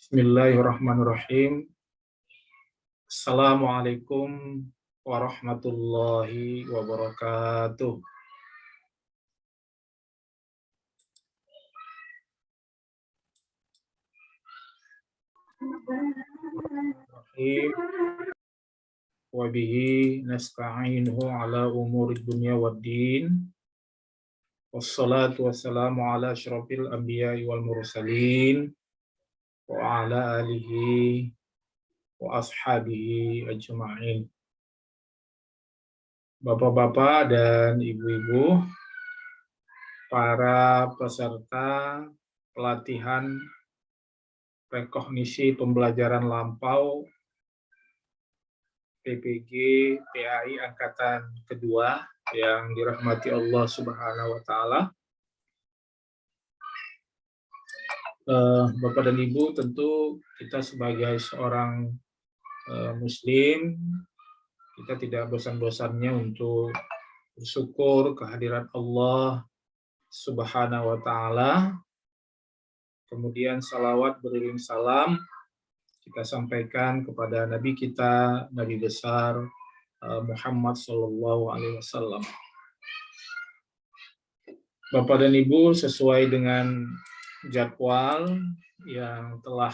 Bismillahirrahmanirrahim. Assalamualaikum warahmatullahi wabarakatuh. Wa bihi nasta'inuhu ala umuri dunya waddin. Wassalatu wassalamu ala asyrafil anbiya'i wal mursalin wa ala alihi wa ashabihi ajma'in. Bapak-bapak dan ibu-ibu, para peserta pelatihan rekognisi pembelajaran lampau PPG PAI angkatan kedua yang dirahmati Allah Subhanahu wa taala. Bapak dan Ibu, tentu kita sebagai seorang muslim, kita tidak bosan-bosannya untuk bersyukur kehadiran Allah Subhanahu wa taala. Kemudian salawat beriring salam kita sampaikan kepada Nabi kita, Nabi besar Muhammad Sallallahu Alaihi Wasallam. Bapak dan Ibu, sesuai dengan jadwal yang telah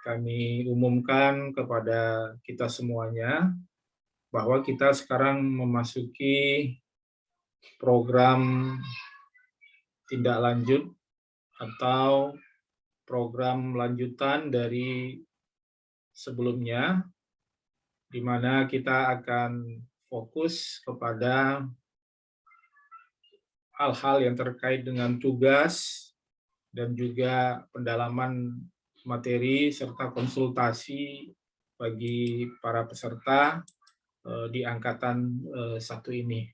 kami umumkan kepada kita semuanya, bahwa kita sekarang memasuki program tindak lanjut atau program lanjutan dari sebelumnya, di mana kita akan fokus kepada hal-hal yang terkait dengan tugas dan juga pendalaman materi serta konsultasi bagi para peserta di angkatan 1 ini.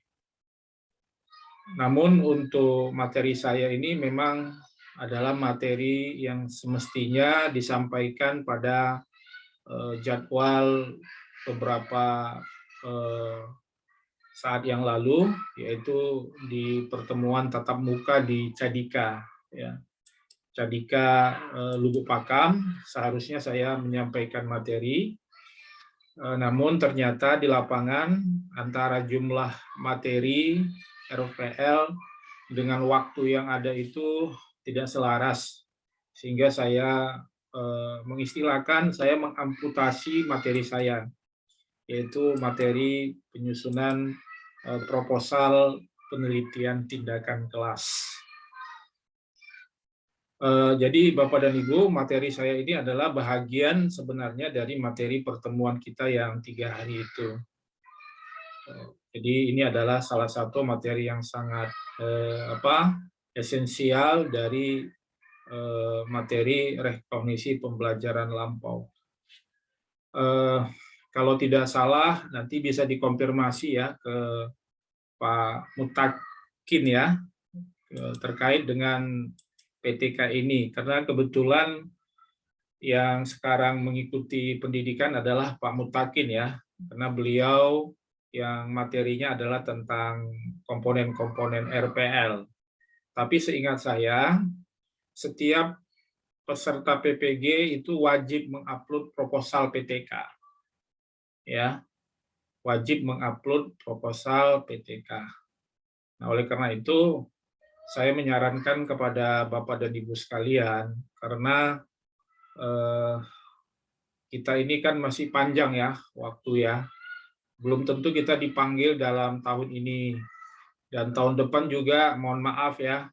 Namun untuk materi saya ini memang adalah materi yang semestinya disampaikan pada jadwal beberapa saat yang lalu, yaitu di pertemuan tatap muka di Cadika, ya. Cadika Lubuk Pakam. Seharusnya saya menyampaikan materi, namun ternyata di lapangan antara jumlah materi RPL dengan waktu yang ada itu tidak selaras, sehingga saya mengistilahkan saya mengamputasi materi saya, yaitu materi penyusunan proposal penelitian tindakan kelas. Jadi Bapak dan Ibu, materi saya ini adalah bahagian sebenarnya dari materi pertemuan kita yang 3 hari itu. Jadi ini adalah salah satu materi yang sangat esensial dari materi rekognisi pembelajaran lampau. Kalau tidak salah, nanti bisa dikonfirmasi ya ke Pak Mutakin ya, terkait dengan PTK ini, karena kebetulan yang sekarang mengikuti pendidikan adalah Pak Mutakin ya, karena beliau yang materinya adalah tentang komponen-komponen RPL. Tapi seingat saya, setiap peserta PPG itu wajib mengupload proposal PTK. Ya, wajib mengupload proposal PTK. Nah, oleh karena itu, saya menyarankan kepada Bapak dan Ibu sekalian, karena kita ini kan masih panjang ya waktu ya. Belum tentu kita dipanggil dalam tahun ini, dan tahun depan juga mohon maaf ya,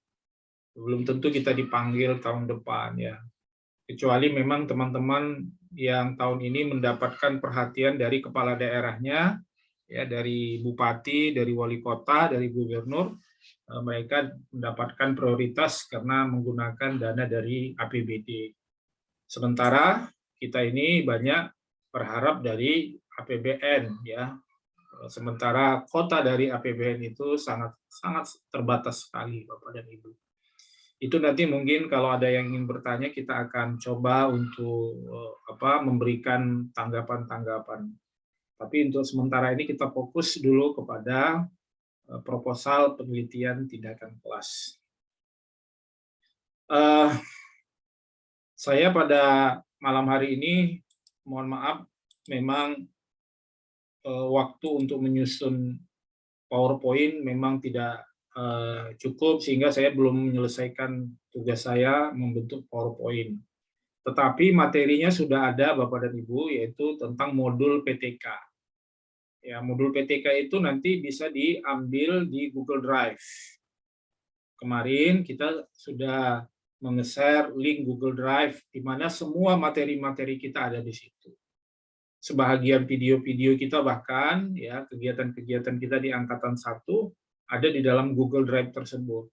belum tentu kita dipanggil tahun depan ya. Kecuali memang teman-teman yang tahun ini mendapatkan perhatian dari kepala daerahnya, ya, dari bupati, dari wali kota, dari gubernur, mereka mendapatkan prioritas karena menggunakan dana dari APBD. Sementara kita ini banyak berharap dari APBN, ya. Sementara kota dari APBN itu sangat terbatas sekali, Bapak dan Ibu. Itu nanti mungkin kalau ada yang ingin bertanya, kita akan coba untuk memberikan tanggapan-tanggapan. Tapi untuk sementara ini kita fokus dulu kepada proposal penelitian tindakan kelas. Saya pada malam hari ini, mohon maaf, memang waktu untuk menyusun PowerPoint memang tidak cukup, sehingga saya belum menyelesaikan tugas saya membentuk PowerPoint. Tetapi materinya sudah ada, Bapak dan Ibu, yaitu tentang modul PTK. Ya, modul PTK itu nanti bisa diambil di Google Drive. Kemarin kita sudah menge-share link Google Drive di mana semua materi-materi kita ada di situ. Sebahagian video-video kita bahkan ya kegiatan-kegiatan kita di angkatan 1 ada di dalam Google Drive tersebut.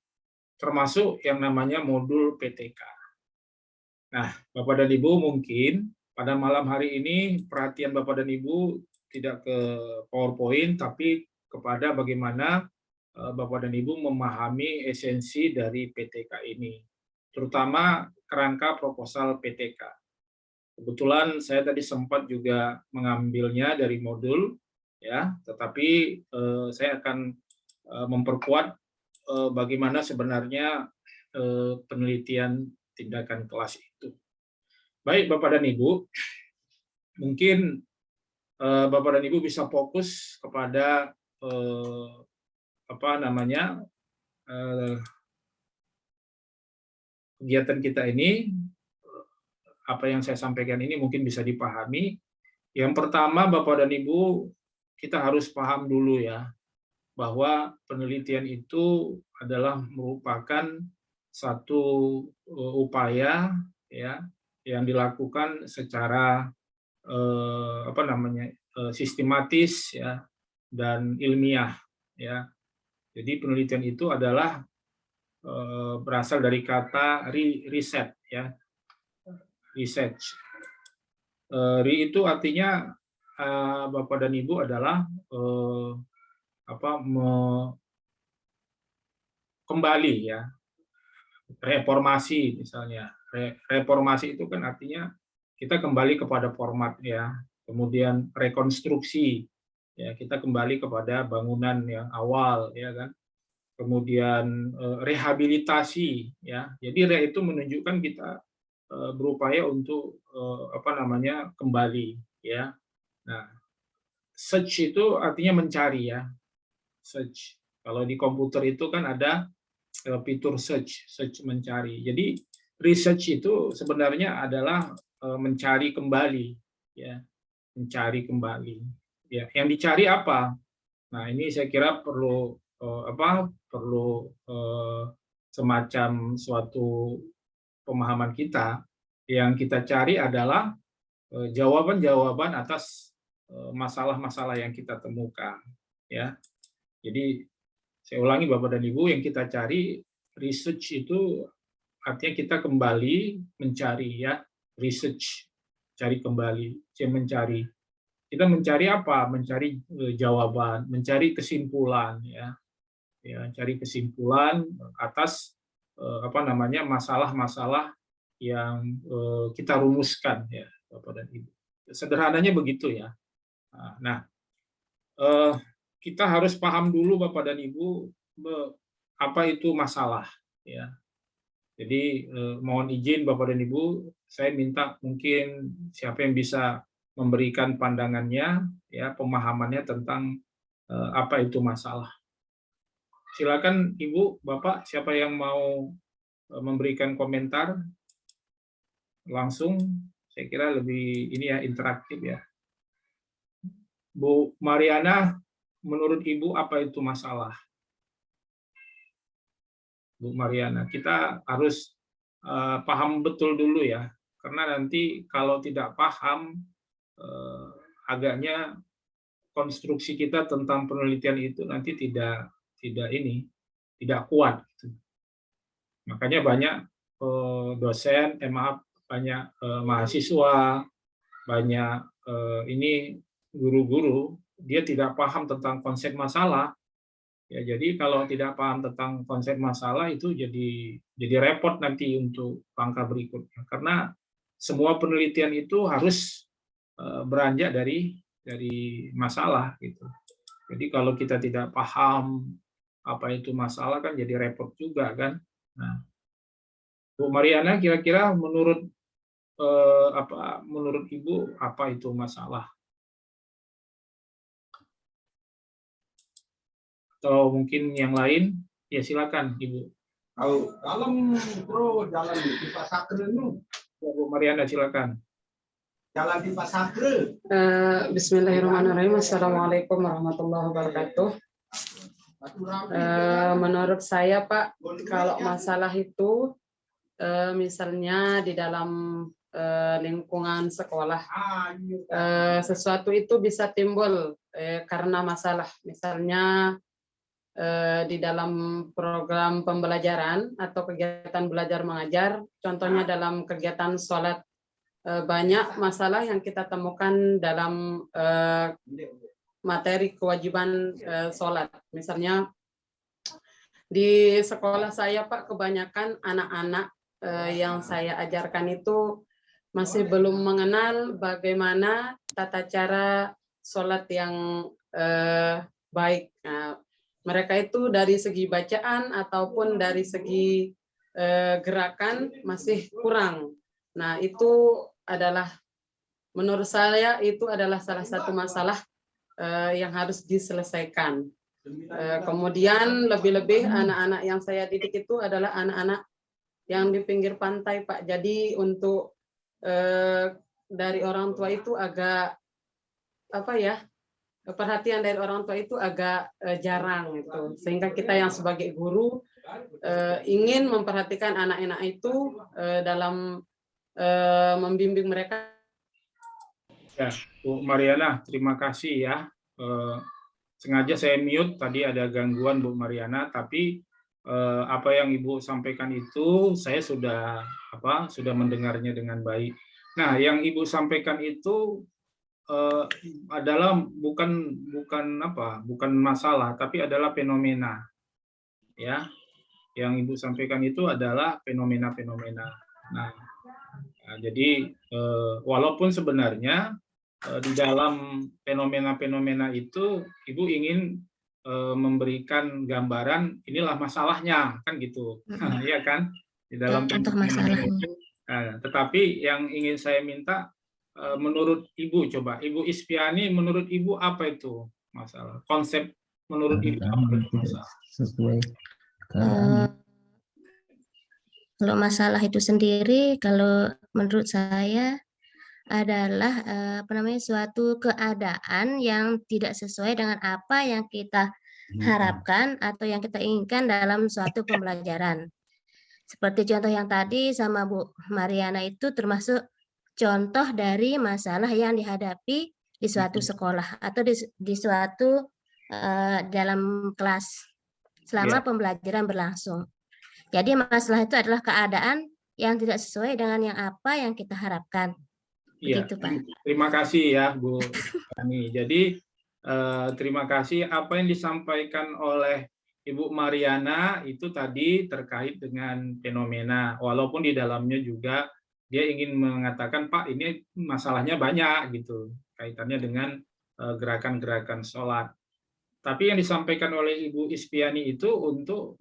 Termasuk yang namanya modul PTK. Nah, Bapak dan Ibu mungkin pada malam hari ini perhatian Bapak dan Ibu tidak ke PowerPoint tapi kepada bagaimana Bapak dan Ibu memahami esensi dari PTK ini, terutama kerangka proposal PTK. Kebetulan saya tadi sempat juga mengambilnya dari modul, ya, tetapi saya akan memperkuat bagaimana sebenarnya penelitian tindakan kelas itu. Baik, Bapak dan Ibu, mungkin Bapak dan Ibu bisa fokus kepada kegiatan kita ini. Apa yang saya sampaikan ini mungkin bisa dipahami. Yang pertama, Bapak dan Ibu, kita harus paham dulu ya, bahwa penelitian itu adalah merupakan satu upaya ya yang dilakukan secara sistematis ya dan ilmiah ya. Jadi penelitian itu adalah berasal dari kata riset ya. Research. Itu artinya Bapak dan Ibu adalah kembali ya, reformasi misalnya. Reformasi itu kan artinya kita kembali kepada format ya, kemudian rekonstruksi ya, kita kembali kepada bangunan yang awal ya kan. Kemudian rehabilitasi ya. Jadi itu menunjukkan kita berupaya untuk kembali ya. Nah, search itu artinya mencari ya. Search. Kalau di komputer itu kan ada fitur search mencari. Jadi research itu sebenarnya adalah mencari kembali ya, mencari kembali. Ya, yang dicari apa? Nah, ini saya kira perlu semacam suatu pemahaman kita. Yang kita cari adalah jawaban-jawaban atas masalah-masalah yang kita temukan ya. Jadi saya ulangi Bapak dan Ibu, yang kita cari research itu artinya kita kembali mencari ya, research, cari kembali, mencari. Kita mencari apa? Mencari jawaban, mencari kesimpulan ya. Ya, cari kesimpulan atas masalah-masalah yang kita rumuskan ya, Bapak dan Ibu. Sederhananya begitu ya. Nah, kita harus paham dulu Bapak dan Ibu apa itu masalah ya. Jadi mohon izin Bapak dan Ibu, saya minta mungkin siapa yang bisa memberikan pandangannya ya, pemahamannya tentang apa itu masalah. Silakan Ibu, Bapak, siapa yang mau memberikan komentar langsung, saya kira lebih ini ya, interaktif ya. Bu Mariana, menurut Ibu apa itu masalah? Bu Mariana, kita harus paham betul dulu ya, karena nanti kalau tidak paham agaknya konstruksi kita tentang penelitian itu nanti tidak kuat. Makanya banyak dosen, banyak mahasiswa, banyak ini guru-guru dia tidak paham tentang konsep masalah. Ya, jadi kalau tidak paham tentang konsep masalah itu jadi repot nanti untuk langkah berikutnya. Karena semua penelitian itu harus beranjak dari masalah gitu. Jadi kalau kita tidak paham apa itu masalah kan jadi repot juga kan. Nah, Bu Mariana, kira-kira menurut apa menurut Ibu apa itu masalah? Atau mungkin yang lain? Ya silakan Ibu. Kalau dalam bro jalan di Pasakre itu, Ya, Bu Mariana silakan. jalan di Pasakre. Bismillahirrahmanirrahim. Assalamualaikum warahmatullahi wabarakatuh. Menurut saya Pak, kalau masalah itu misalnya di dalam lingkungan sekolah, sesuatu itu bisa timbul karena masalah. Misalnya di dalam program pembelajaran atau kegiatan belajar mengajar, contohnya dalam kegiatan sholat, banyak masalah yang kita temukan dalam materi kewajiban sholat. Misalnya di sekolah saya Pak, kebanyakan anak-anak yang saya ajarkan itu masih belum mengenal bagaimana tata cara sholat yang baik. Nah, mereka itu dari segi bacaan ataupun dari segi gerakan masih kurang. Nah, itu adalah menurut saya itu adalah salah satu masalah yang harus diselesaikan. Kemudian lebih-lebih anak-anak yang saya didik itu adalah anak-anak yang di pinggir pantai Pak. Jadi untuk dari orang tua itu agak apa ya, perhatian dari orang tua itu agak jarang itu, sehingga kita yang sebagai guru ingin memperhatikan anak-anak itu dalam membimbing mereka. Ya, Bu Mariana, terima kasih ya. Sengaja saya mute, tadi ada gangguan Bu Mariana, tapi apa yang Ibu sampaikan itu saya sudah mendengarnya dengan baik. Nah, yang Ibu sampaikan itu adalah bukan masalah, tapi adalah fenomena. Ya, yang Ibu sampaikan itu adalah fenomena-fenomena. Nah, jadi walaupun sebenarnya di dalam fenomena-fenomena itu Ibu ingin memberikan gambaran inilah masalahnya, kan gitu. Iya kan? Di dalam contoh masalahnya. itu. Nah, tetapi yang ingin saya minta menurut Ibu, coba Ibu Ispiani, menurut Ibu apa itu masalah? Konsep menurut Ibu apa itu masalah? Sesuai. Kalau masalah itu sendiri, kalau menurut saya adalah suatu keadaan yang tidak sesuai dengan apa yang kita harapkan atau yang kita inginkan dalam suatu pembelajaran. Seperti contoh yang tadi sama Bu Mariana itu termasuk contoh dari masalah yang dihadapi di suatu sekolah atau di suatu dalam kelas selama pembelajaran berlangsung. Jadi masalah itu adalah keadaan yang tidak sesuai dengan yang apa yang kita harapkan. Begitu, Pak. Terima kasih ya Bu Ani. Jadi terima kasih apa yang disampaikan oleh Ibu Mariana itu tadi terkait dengan fenomena, walaupun di dalamnya juga dia ingin mengatakan Pak ini masalahnya banyak gitu kaitannya dengan gerakan-gerakan sholat. Tapi yang disampaikan oleh Ibu Ispiani itu untuk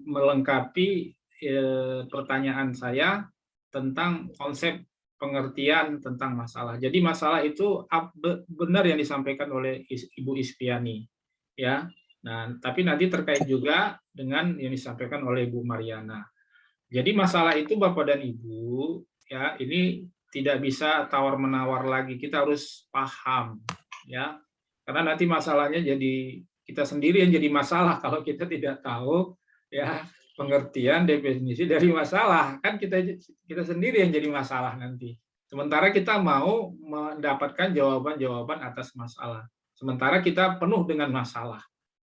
melengkapi pertanyaan saya tentang konsep pengertian tentang masalah. Jadi masalah itu benar yang disampaikan oleh Ibu Ispiani, ya. Nah, tapi nanti terkait juga dengan yang disampaikan oleh Ibu Mariana. Jadi masalah itu Bapak dan Ibu, ya, ini tidak bisa tawar-menawar lagi. Kita harus paham, ya. Karena nanti masalahnya jadi kita sendiri yang jadi masalah kalau kita tidak tahu ya pengertian definisi dari masalah, kan kita sendiri yang jadi masalah nanti. Sementara kita mau mendapatkan jawaban-jawaban atas masalah. Sementara kita penuh dengan masalah.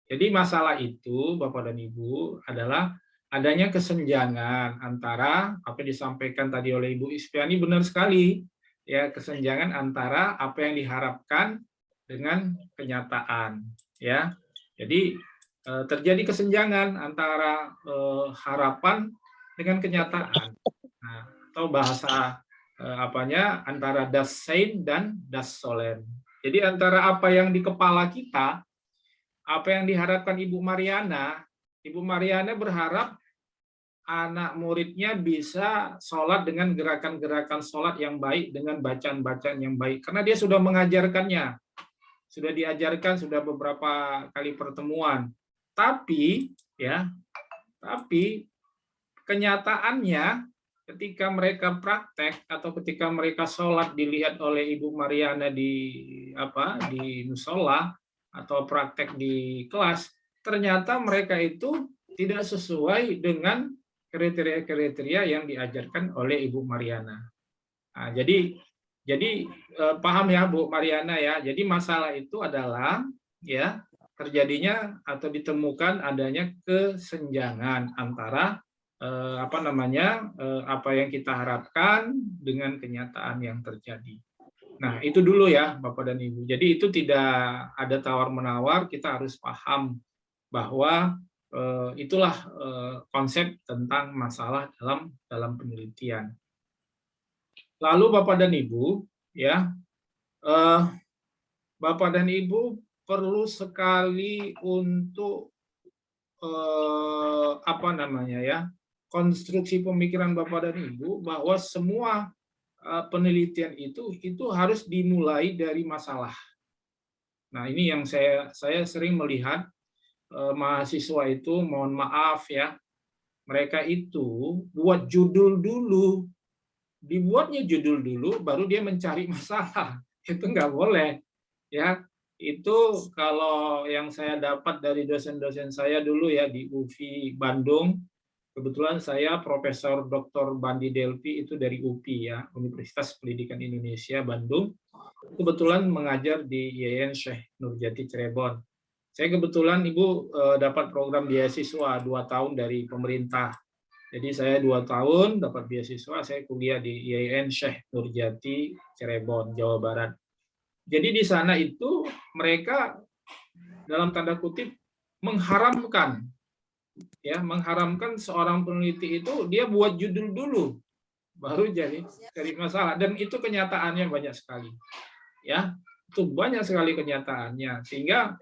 Jadi masalah itu Bapak dan Ibu adalah adanya kesenjangan antara apa yang disampaikan tadi oleh Ibu Ispiani benar sekali, ya, kesenjangan antara apa yang diharapkan dengan kenyataan, ya. Jadi terjadi kesenjangan antara harapan dengan kenyataan. Nah, atau bahasa antara das Sein dan das Sollen. Jadi antara apa yang di kepala kita, apa yang diharapkan Ibu Mariana berharap anak muridnya bisa sholat dengan gerakan-gerakan sholat yang baik, dengan bacaan-bacaan yang baik, karena dia sudah mengajarkannya, sudah diajarkan, sudah beberapa kali pertemuan. Tapi kenyataannya ketika mereka praktek atau ketika mereka sholat dilihat oleh Ibu Mariana di musola atau praktek di kelas, ternyata mereka itu tidak sesuai dengan kriteria-kriteria yang diajarkan oleh Ibu Mariana. Nah, jadi paham ya Bu Mariana ya. Jadi masalah itu adalah ya terjadinya atau ditemukan adanya kesenjangan antara apa yang kita harapkan dengan kenyataan yang terjadi. Nah, itu dulu ya Bapak dan Ibu. Jadi itu tidak ada tawar-menawar, kita harus paham bahwa itulah konsep tentang masalah dalam penelitian. Lalu Bapak dan Ibu, ya, Bapak dan Ibu perlu sekali untuk konstruksi pemikiran Bapak dan Ibu bahwa semua penelitian itu harus dimulai dari masalah. Nah, ini yang saya sering melihat mahasiswa itu, mohon maaf ya, mereka itu buat judul dulu, dibuatnya judul dulu, baru dia mencari masalah. Itu nggak boleh, ya. Itu kalau yang saya dapat dari dosen-dosen saya dulu ya di UPI Bandung, kebetulan saya Profesor Dr. Bandi Delpi itu dari UPI ya, Universitas Pendidikan Indonesia Bandung, kebetulan mengajar di IAIN Syekh Nurjati Cirebon. Saya kebetulan Ibu dapat program beasiswa 2 tahun dari pemerintah. Jadi saya 2 tahun dapat beasiswa, saya kuliah di IAIN Syekh Nurjati Cirebon, Jawa Barat. Jadi di sana itu mereka dalam tanda kutip mengharamkan seorang peneliti itu dia buat judul dulu baru jadi masalah, dan itu kenyataannya banyak sekali. Ya, itu banyak sekali kenyataannya, sehingga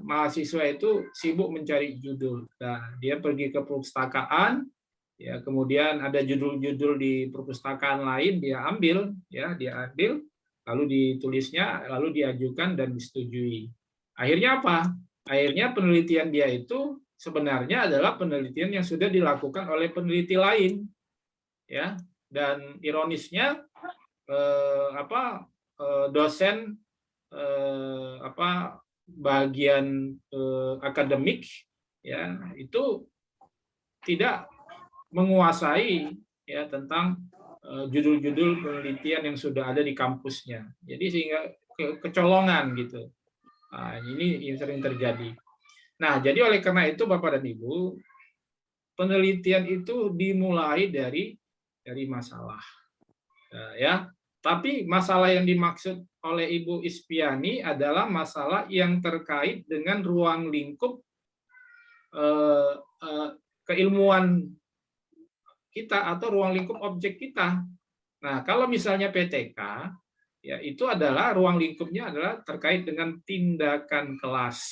mahasiswa itu sibuk mencari judul. Nah, dia pergi ke perpustakaan, ya, kemudian ada judul-judul di perpustakaan lain dia ambil, lalu ditulisnya, lalu diajukan dan disetujui. Akhirnya apa? Akhirnya penelitian dia itu sebenarnya adalah penelitian yang sudah dilakukan oleh peneliti lain, ya. Dan ironisnya dosen bagian akademik ya itu tidak menguasai ya tentang judul-judul penelitian yang sudah ada di kampusnya. Jadi sehingga kecolongan gitu. Nah, ini yang sering terjadi. Nah, jadi oleh karena itu Bapak dan Ibu, penelitian itu dimulai dari masalah. Nah, ya. Tapi masalah yang dimaksud oleh Ibu Ispiani adalah masalah yang terkait dengan ruang lingkup keilmuan kita atau ruang lingkup objek kita. Nah, kalau misalnya PTK, ya itu adalah ruang lingkupnya adalah terkait dengan tindakan kelas.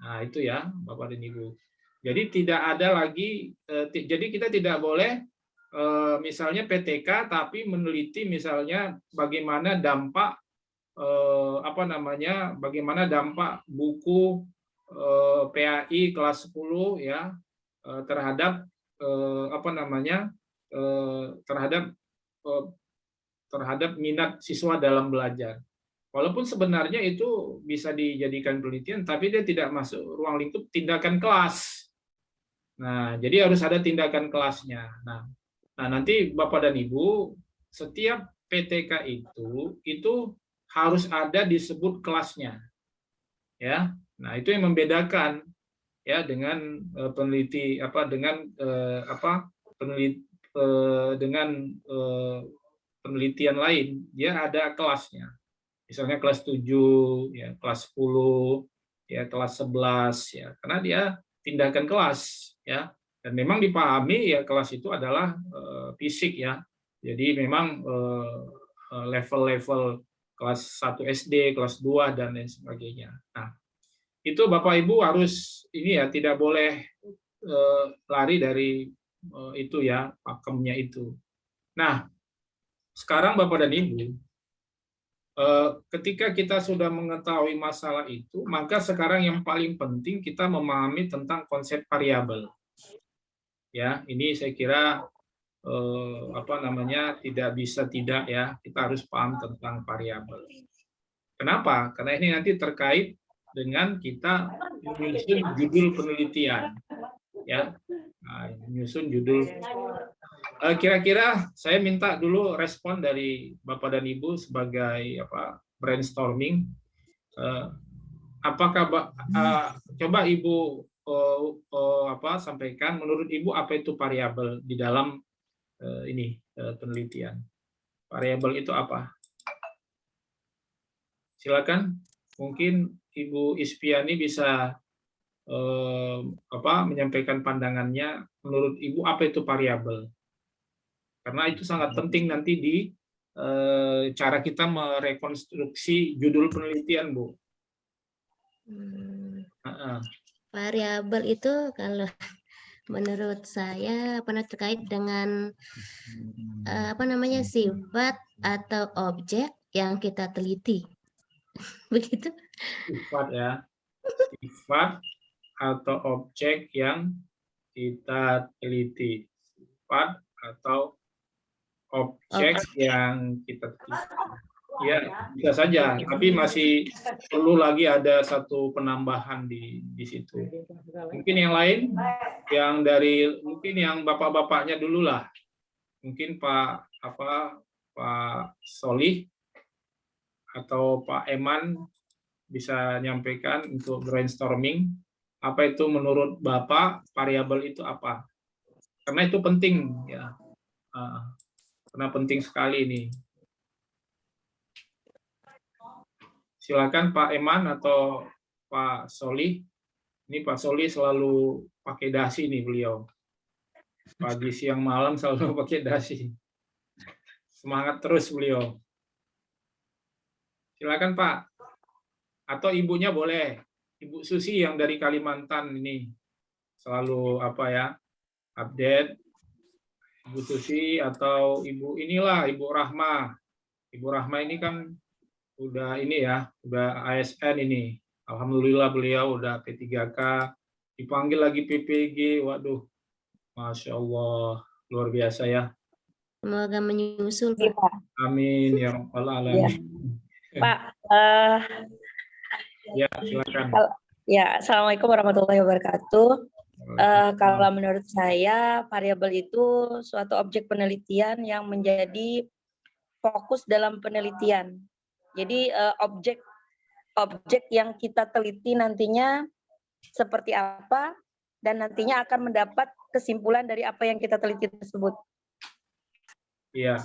Nah, itu ya, Bapak dan Ibu. Jadi tidak ada lagi, jadi kita tidak boleh misalnya PTK tapi meneliti misalnya bagaimana dampak bagaimana dampak buku PAI kelas 10 ya terhadap terhadap minat siswa dalam belajar. Walaupun sebenarnya itu bisa dijadikan penelitian, tapi dia tidak masuk ruang lingkup tindakan kelas. Nah, jadi harus ada tindakan kelasnya. Nah, nanti Bapak dan Ibu, setiap PTK itu harus ada disebut kelasnya. Ya. Nah, itu yang membedakan ya dengan penelitian lain. Dia ada kelasnya. Misalnya kelas 7, ya, kelas 10, ya, kelas 11 ya. Karena dia tindakan kelas ya. Dan memang dipahami ya kelas itu adalah fisik ya. Jadi memang level-level kelas 1 SD, kelas 2 dan lain sebagainya. Nah, itu Bapak Ibu harus ini ya tidak boleh lari dari itu ya, pakemnya itu. Nah, sekarang Bapak dan Ibu, ketika kita sudah mengetahui masalah itu, maka sekarang yang paling penting kita memahami tentang konsep variabel. Ya, ini saya kira tidak bisa tidak ya, kita harus paham tentang variabel. Kenapa? Karena ini nanti terkait dengan kita menyusun judul penelitian, ya. Nah, menyusun judul. Kira-kira saya minta dulu respon dari Bapak dan Ibu sebagai brainstorming. Apakah coba Ibu sampaikan menurut Ibu apa itu variabel di dalam penelitian. Variabel itu apa? Silakan, mungkin Ibu Ispiani bisa menyampaikan pandangannya. Menurut Ibu apa itu variabel? Karena itu sangat penting nanti di cara kita merekonstruksi judul penelitian, Bu. Variabel itu kalau menurut saya terkait dengan sifat atau objek yang kita teliti. Begitu? Sifat ya. Sifat atau objek yang kita teliti. Sifat atau objek yang kita teliti. Ya, bisa saja, tapi masih perlu lagi ada satu penambahan di situ. Mungkin yang lain, mungkin yang bapak-bapaknya dulu lah. Mungkin Pak Solih atau Pak Eman bisa nyampaikan untuk brainstorming. Apa itu menurut Bapak variabel itu apa? Karena itu penting ya. Karena penting sekali ini. Silakan Pak Eman atau Pak Solih. Ini Pak Solih selalu pakai dasi nih beliau. Pagi, siang, malam selalu pakai dasi. Semangat terus beliau. Silakan Pak. Atau ibunya boleh. Ibu Susi yang dari Kalimantan ini selalu update. Ibu Susi atau Ibu Ibu Rahma. Ibu Rahma ini kan udah ASN ini. Alhamdulillah beliau udah P3K, dipanggil lagi PPG, waduh, Masya Allah, luar biasa ya. Semoga menyusul, Pak. Amin, ya Rabbal Alamin. Ya. Pak, ya silakan. Ya, Assalamualaikum warahmatullahi wabarakatuh. Kalau menurut saya, variabel itu suatu objek penelitian yang menjadi fokus dalam penelitian. Jadi objek yang kita teliti nantinya seperti apa dan nantinya akan mendapat kesimpulan dari apa yang kita teliti tersebut. Iya,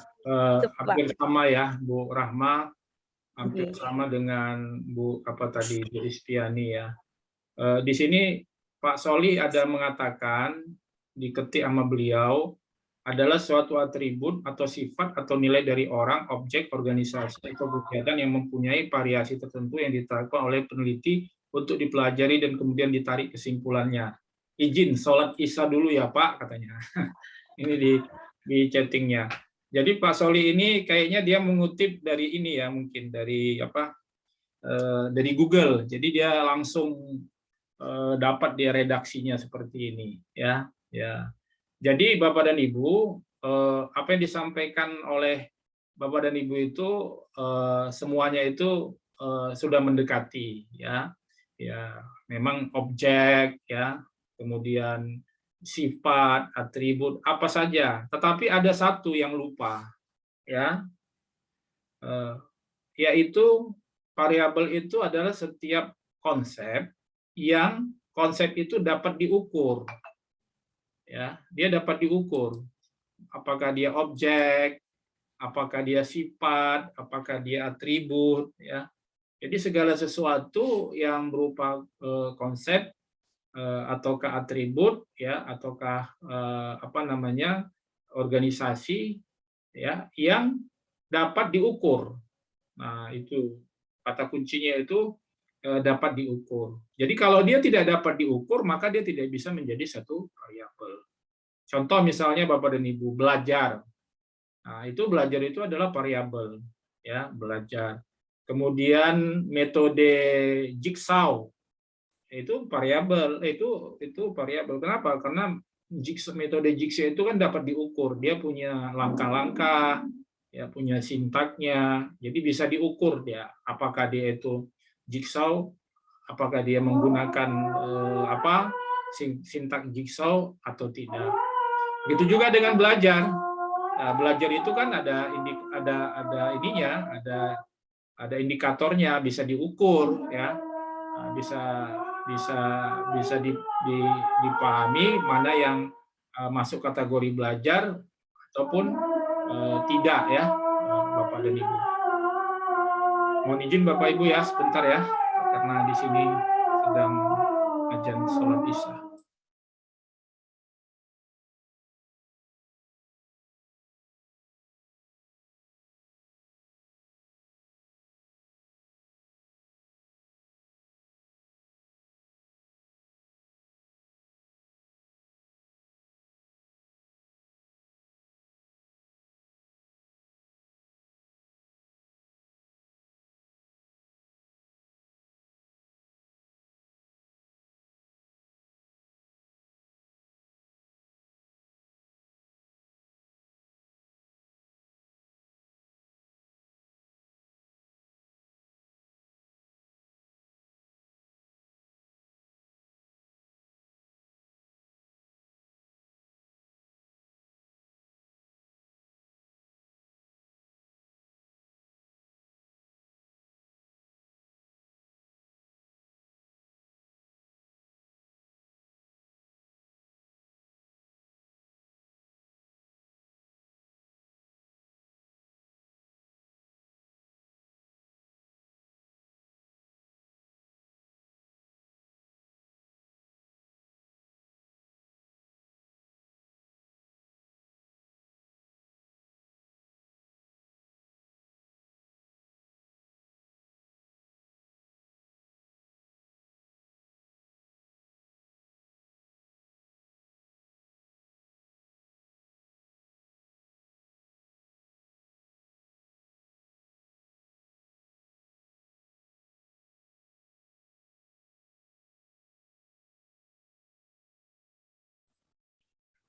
hampir sama ya, Bu Rahma, hampir sama dengan Bu Ispiani ya. Di sini Pak Soli ada mengatakan, diketik sama beliau, adalah suatu atribut atau sifat atau nilai dari orang, objek, organisasi, atau kegiatan yang mempunyai variasi tertentu yang diterapkan oleh peneliti untuk dipelajari dan kemudian ditarik kesimpulannya. Izin sholat Isya dulu ya Pak, katanya. Ini di chattingnya. Jadi Pak Soli ini kayaknya dia mengutip dari ini ya, mungkin dari dari Google. Jadi dia langsung dapat dia redaksinya seperti ini ya. Jadi Bapak dan Ibu, apa yang disampaikan oleh Bapak dan Ibu itu semuanya itu sudah mendekati ya. Memang objek ya, kemudian sifat, atribut apa saja. Tetapi ada satu yang lupa ya, yaitu variabel itu adalah setiap konsep yang konsep itu dapat diukur. Ya, dia dapat diukur apakah dia objek, apakah dia sifat, apakah dia atribut ya. Jadi segala sesuatu yang berupa konsep ataukah atribut ya, ataukah organisasi ya yang dapat diukur. Nah, itu kata kuncinya itu dapat diukur. Jadi kalau dia tidak dapat diukur, maka dia tidak bisa menjadi satu variabel. Contoh misalnya Bapak dan Ibu belajar. Nah, itu belajar itu adalah variabel, ya, belajar. Kemudian metode jigsaw itu variabel, itu variabel. Kenapa? Karena metode jigsaw itu kan dapat diukur. Dia punya langkah-langkah, ya, punya sintaknya. Jadi bisa diukur dia apakah dia itu jigsaw, apakah dia menggunakan sintak jigsaw atau tidak. Begitu juga dengan belajar. Nah, belajar itu kan ada ininya, ada indikatornya, bisa diukur, ya. Nah, bisa dipahami mana yang masuk kategori belajar ataupun tidak, ya, Bapak dan Ibu. Mohon izin Bapak Ibu ya sebentar ya, karena di sini sedang azan sholat Isya.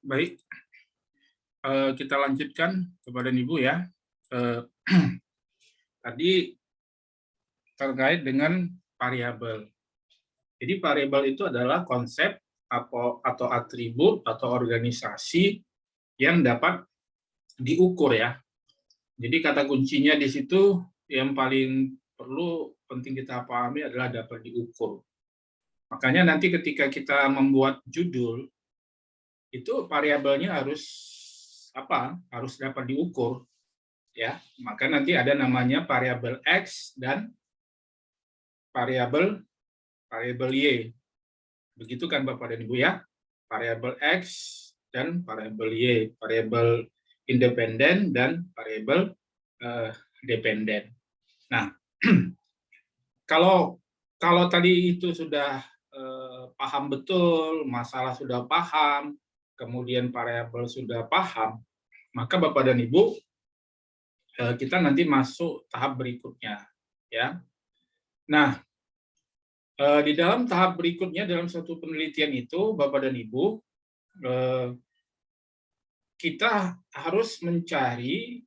Baik, kita lanjutkan kepada Ibu ya. Tadi terkait dengan variabel. Jadi variabel itu adalah konsep atau atribut atau organisasi yang dapat diukur, ya. Jadi kata kuncinya di situ yang paling penting kita pahami adalah dapat diukur. Makanya nanti ketika kita membuat judul, itu variabelnya harus dapat diukur, ya. Maka nanti ada namanya variabel X dan variabel Y. Begitu kan Bapak dan Ibu ya? Variabel X dan variabel Y, variabel independen dan variabel dependen. Nah, kalau tadi itu sudah paham betul, masalah sudah paham, kemudian variabel sudah paham, maka Bapak dan Ibu, kita nanti masuk tahap berikutnya, ya. Nah, di dalam tahap berikutnya dalam suatu penelitian itu, Bapak dan Ibu, kita harus mencari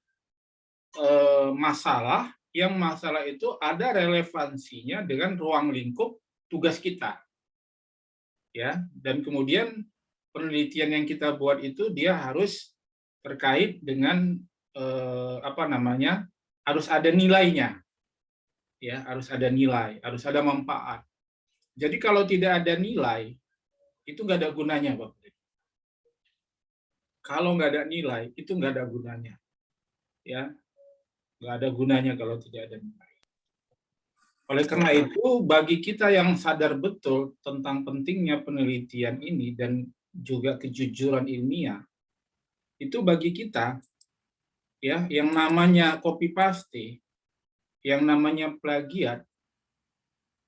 masalah itu ada relevansinya dengan ruang lingkup tugas kita, ya. Dan kemudian penelitian yang kita buat itu dia harus terkait dengan harus ada nilainya, ya, harus ada nilai, harus ada manfaat. Jadi kalau tidak ada nilai itu nggak ada gunanya, Bapak. Kalau nggak ada nilai itu nggak ada gunanya, ya, nggak ada gunanya kalau tidak ada nilai. Oleh karena itu, bagi kita yang sadar betul tentang pentingnya penelitian ini dan juga kejujuran ilmiah, itu bagi kita, ya, yang namanya copy paste, yang namanya plagiat,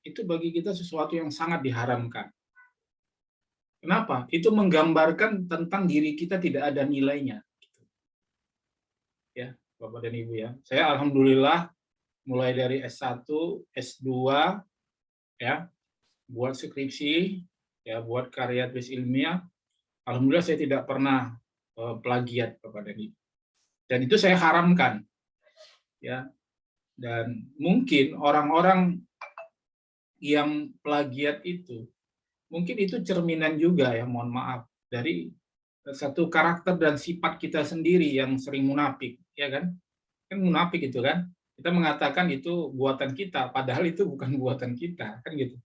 itu bagi kita sesuatu yang sangat diharamkan. Kenapa? Itu menggambarkan tentang diri kita tidak ada nilainya. Ya, Bapak dan Ibu ya. Saya alhamdulillah mulai dari S1, S2 ya, buat skripsi, ya, buat karya tulis ilmiah, alhamdulillah saya tidak pernah plagiat, Bapak dan Ibu. Dan itu saya haramkan. Ya. Dan mungkin orang-orang yang plagiat itu mungkin itu cerminan juga ya, mohon maaf, dari satu karakter dan sifat kita sendiri yang sering munafik, ya kan? Kan munafik itu kan, kita mengatakan itu buatan kita, padahal itu bukan buatan kita, kan gitu.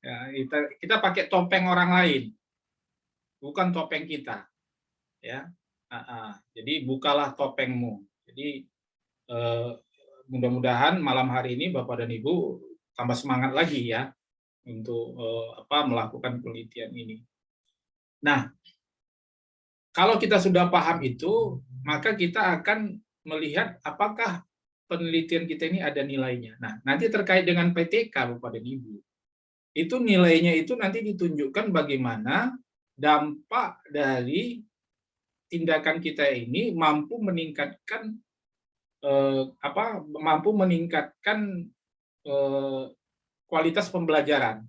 Ya, kita pakai topeng orang lain, bukan topeng kita, ya. Jadi bukalah topengmu. Jadi mudah-mudahan malam hari ini Bapak dan Ibu tambah semangat lagi ya untuk melakukan penelitian ini. Nah, kalau kita sudah paham itu, maka kita akan melihat apakah penelitian kita ini ada nilainya. Nah, nanti terkait dengan PTK, Bapak dan Ibu, itu nilainya itu nanti ditunjukkan bagaimana dampak dari tindakan kita ini mampu meningkatkan kualitas pembelajaran.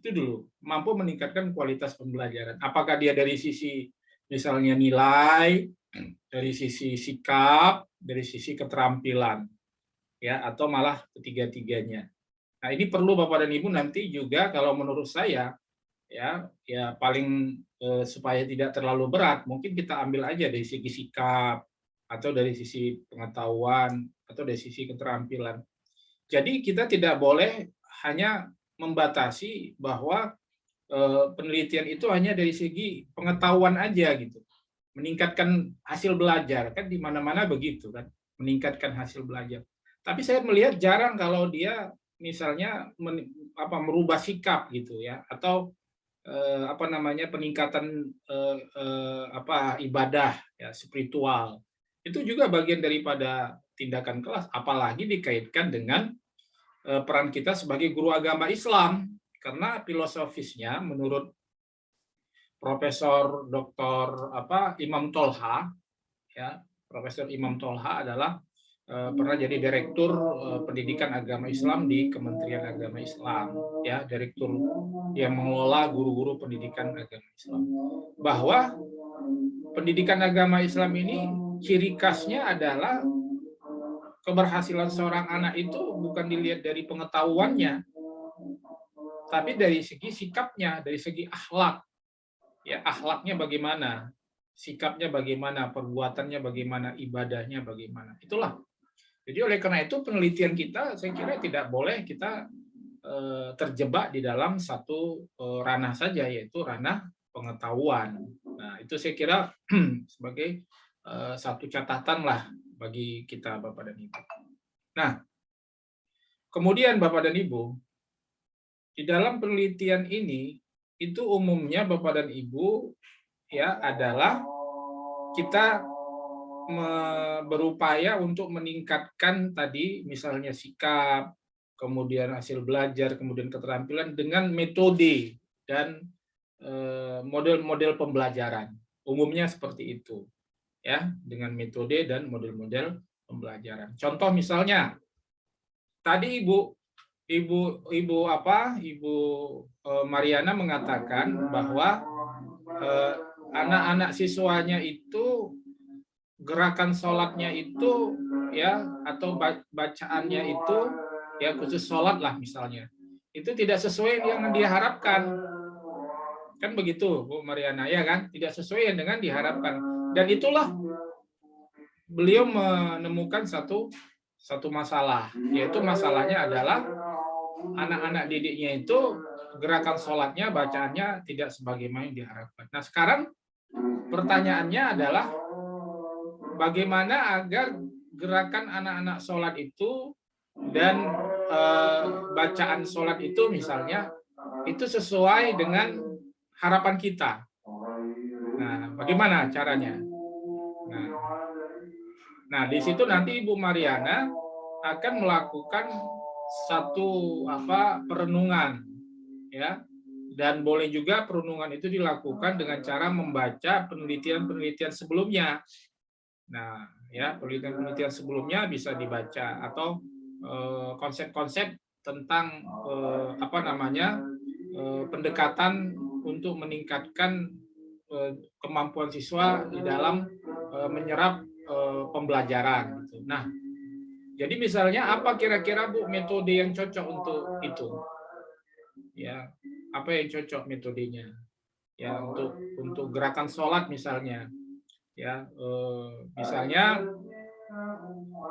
Itu dulu, mampu meningkatkan kualitas pembelajaran. Apakah dia dari sisi misalnya nilai, dari sisi sikap, dari sisi keterampilan, ya, atau malah ketiga-tiganya. Nah, ini perlu Bapak dan Ibu nanti juga kalau menurut saya ya paling supaya tidak terlalu berat, mungkin kita ambil aja dari segi sikap atau dari sisi pengetahuan atau dari sisi keterampilan. Jadi kita tidak boleh hanya membatasi bahwa penelitian itu hanya dari segi pengetahuan aja gitu. Meningkatkan hasil belajar, kan di mana-mana begitu kan, meningkatkan hasil belajar. Tapi saya melihat jarang kalau dia misalnya merubah sikap gitu ya, atau peningkatan ibadah ya, spiritual. Itu juga bagian daripada tindakan kelas, apalagi dikaitkan dengan peran kita sebagai guru agama Islam, karena filosofisnya menurut Profesor Dr. Imam Tolha, ya, Profesor Imam Tolha adalah pernah jadi direktur pendidikan agama Islam di Kementerian Agama Islam, ya, direktur yang mengelola guru-guru pendidikan agama Islam. Bahwa pendidikan agama Islam ini ciri khasnya adalah keberhasilan seorang anak itu bukan dilihat dari pengetahuannya, tapi dari segi sikapnya, dari segi akhlak. Ya, akhlaknya bagaimana, sikapnya bagaimana, perbuatannya bagaimana, ibadahnya bagaimana. Itulah. Jadi oleh karena itu penelitian kita, saya kira tidak boleh kita terjebak di dalam satu ranah saja, yaitu ranah pengetahuan. Nah, itu saya kira sebagai satu catatan lah bagi kita, Bapak dan Ibu. Nah, kemudian Bapak dan Ibu, di dalam penelitian ini, itu umumnya Bapak dan Ibu ya adalah kita berupaya untuk meningkatkan tadi misalnya sikap, kemudian hasil belajar, kemudian keterampilan dengan metode dan model-model pembelajaran. Umumnya seperti itu. Ya, dengan metode dan model-model pembelajaran. Contoh misalnya tadi Ibu Mariana mengatakan bahwa anak-anak siswanya itu gerakan sholatnya itu ya, atau bacaannya itu ya, khusus sholat lah misalnya, itu tidak sesuai yang diharapkan, kan begitu Bu Mariana, ya kan, tidak sesuai dengan diharapkan. Dan itulah beliau menemukan satu masalah, yaitu masalahnya adalah anak-anak didiknya itu gerakan sholatnya, bacaannya tidak sebagaimana yang diharapkan. Nah, sekarang pertanyaannya adalah bagaimana agar gerakan anak-anak sholat itu dan bacaan sholat itu misalnya itu sesuai dengan harapan kita. Nah, bagaimana caranya? Nah, di situ nanti Ibu Mariana akan melakukan satu perenungan, ya. Dan boleh juga perenungan itu dilakukan dengan cara membaca penelitian-penelitian sebelumnya. Nah, ya, penelitian-penelitian sebelumnya bisa dibaca, atau konsep-konsep tentang pendekatan untuk meningkatkan kemampuan siswa di dalam menyerap pembelajaran. Nah, jadi misalnya apa kira-kira Bu metode yang cocok untuk itu? Ya, apa yang cocok metodenya? Ya, untuk gerakan sholat misalnya. Ya,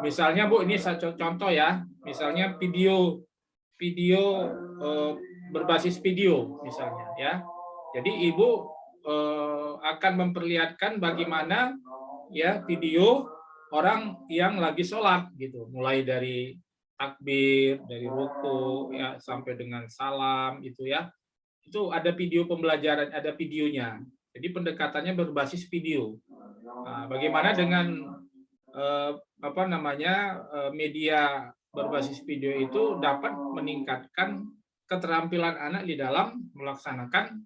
misalnya Bu, ini saya contoh ya. Misalnya video berbasis video misalnya, ya. Jadi Ibu akan memperlihatkan bagaimana ya video orang yang lagi sholat gitu, mulai dari takbir, dari ruku ya sampai dengan salam itu ya. Itu ada video pembelajaran, ada videonya. Jadi pendekatannya berbasis video. Nah, bagaimana dengan media berbasis video itu dapat meningkatkan keterampilan anak di dalam melaksanakan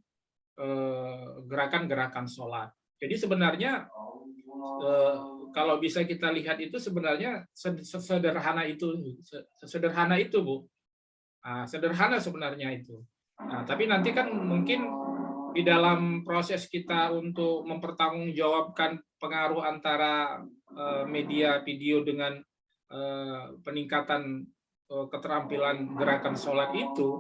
gerakan-gerakan sholat. Jadi sebenarnya kalau bisa kita lihat itu sebenarnya sederhana itu Bu. Nah, sederhana sebenarnya itu. Nah, tapi nanti kan mungkin di dalam proses kita untuk mempertanggungjawabkan pengaruh antara media video dengan peningkatan keterampilan gerakan sholat itu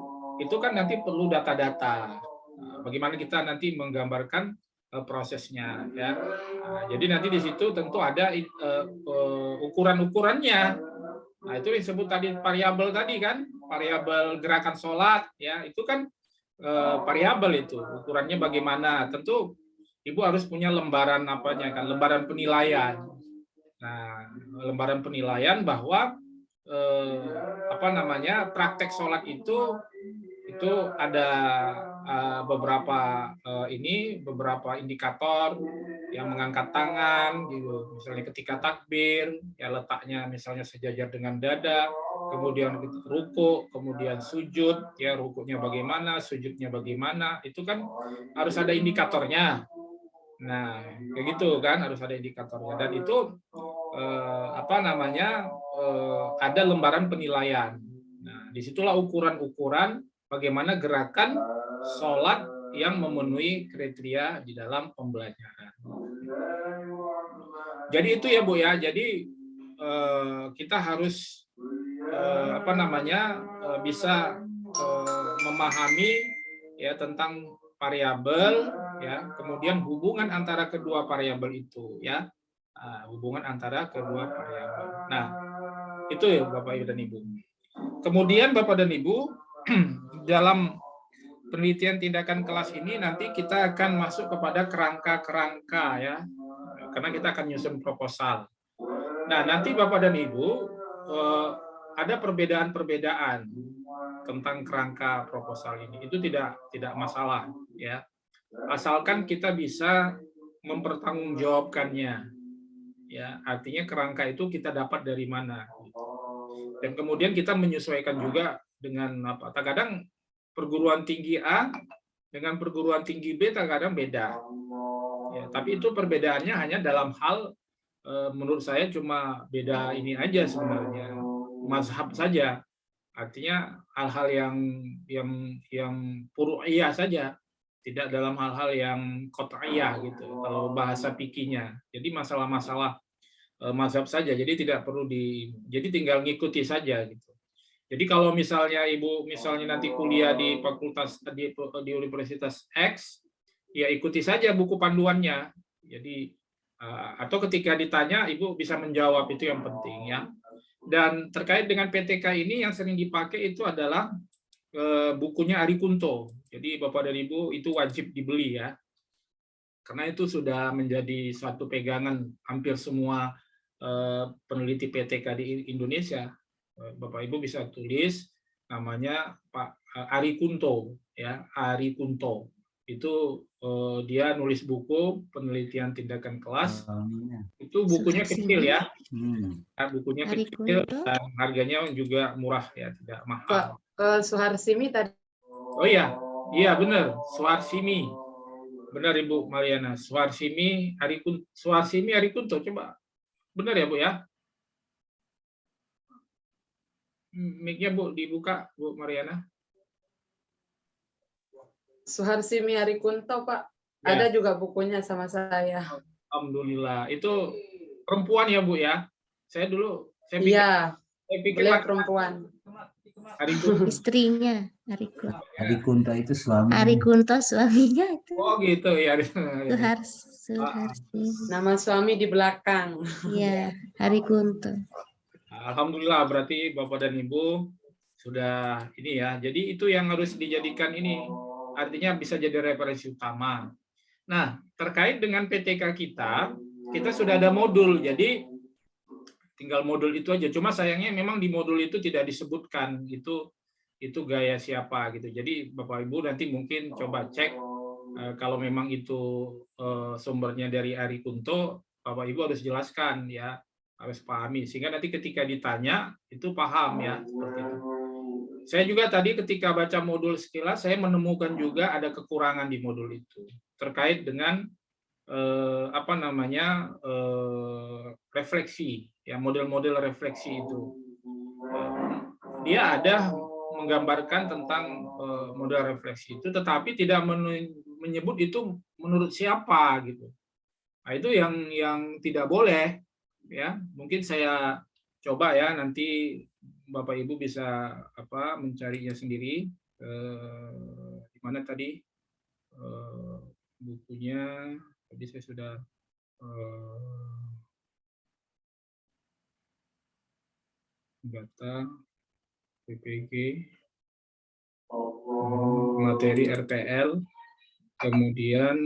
kan nanti perlu data-data. Bagaimana kita nanti menggambarkan prosesnya, ya. Nah, jadi nanti di situ tentu ada ukuran-ukurannya. Nah, itu disebut tadi variabel tadi kan, variabel gerakan sholat, ya. Itu kan variabel itu, ukurannya bagaimana. Tentu Ibu harus punya lembaran lembaran penilaian. Nah, lembaran penilaian bahwa praktek sholat itu ada beberapa indikator yang mengangkat tangan gitu, misalnya ketika takbir ya letaknya misalnya sejajar dengan dada, kemudian ruku, kemudian sujud ya, rukunya bagaimana, sujudnya bagaimana, itu kan harus ada indikatornya. Nah, kayak gitu kan, harus ada indikatornya, dan itu ada lembaran penilaian. Nah, disitulah ukuran-ukuran bagaimana gerakan sholat yang memenuhi kriteria di dalam pembelajaran. Jadi itu ya Bu ya. Jadi kita harus bisa memahami ya tentang variabel ya, kemudian hubungan antara kedua variabel itu ya. Hubungan antara kedua variabel. Nah, itu ya Bapak Ibu dan Ibu. Kemudian Bapak dan Ibu, dalam penelitian tindakan kelas ini nanti kita akan masuk kepada kerangka-kerangka ya. Karena kita akan nyusun proposal. Nah, nanti Bapak dan Ibu ada perbedaan-perbedaan tentang kerangka proposal ini. Itu tidak masalah ya. Asalkan kita bisa mempertanggungjawabkannya. Ya, artinya kerangka itu kita dapat dari mana. Dan kemudian kita menyesuaikan juga dengan terkadang perguruan tinggi A dengan perguruan tinggi B terkadang beda. Ya, tapi itu perbedaannya hanya dalam hal menurut saya cuma beda ini aja sebenarnya, mazhab saja. Artinya hal-hal yang furu'iyah saja, tidak dalam hal-hal yang qat'iyah gitu kalau bahasa fikihnya. Jadi masalah-masalah mazhab saja, jadi tidak perlu jadi tinggal ngikuti saja gitu. Jadi kalau misalnya Ibu nanti kuliah di fakultas di Universitas X, ya ikuti saja buku panduannya. Jadi atau ketika ditanya Ibu bisa menjawab, itu yang penting ya. Dan terkait dengan PTK ini yang sering dipakai itu adalah bukunya Ari Kunto. Jadi Bapak dan Ibu itu wajib dibeli ya. Karena itu sudah menjadi suatu pegangan hampir semua peneliti PTK di Indonesia. Bapak Ibu bisa tulis namanya Pak Ari Kunto ya, Ari Kunto. itu dia nulis buku penelitian tindakan kelas. Itu bukunya kecil ya. Bukunya kecil dan harganya juga murah ya, tidak mahal. Suharsimi tadi. Oh iya, iya benar, Suharsimi. Benar Ibu Mariana, Suharsimi Arikunto, coba. Benar ya Bu ya? Mic-nya Bu dibuka Bu Mariana. Suharsimi Arikunto Pak. Ya. Ada juga bukunya sama saya. Alhamdulillah. Itu perempuan ya Bu ya? Saya pikir, Iya, beliau laki-laki. perempuan. Arikunto. Istrinya Arikunto. Arikunto itu suami. Arikunto suaminya itu. Oh gitu ya. Suharsi. Nama suami di belakang. Iya, Arikunto. Alhamdulillah, berarti Bapak dan Ibu sudah ini ya. Jadi itu yang harus dijadikan ini. Artinya bisa jadi referensi utama. Nah, terkait dengan PTK kita sudah ada modul. Jadi tinggal modul itu aja. Cuma sayangnya memang di modul itu tidak disebutkan itu gaya siapa gitu. Jadi Bapak Ibu nanti mungkin coba cek kalau memang itu sumbernya dari Arikunto, Bapak Ibu harus jelaskan ya, harus pahami sehingga nanti ketika ditanya itu paham ya seperti itu. Saya juga tadi ketika baca modul sekilas saya menemukan juga ada kekurangan di modul itu terkait dengan refleksi ya, model-model refleksi itu. Dia ada menggambarkan tentang model refleksi itu tetapi tidak menyebut itu menurut siapa gitu. Nah, itu yang tidak boleh ya. Mungkin saya coba ya nanti Bapak Ibu bisa mencarinya sendiri di mana tadi bukunya tadi saya sudah data PPG materi RTL kemudian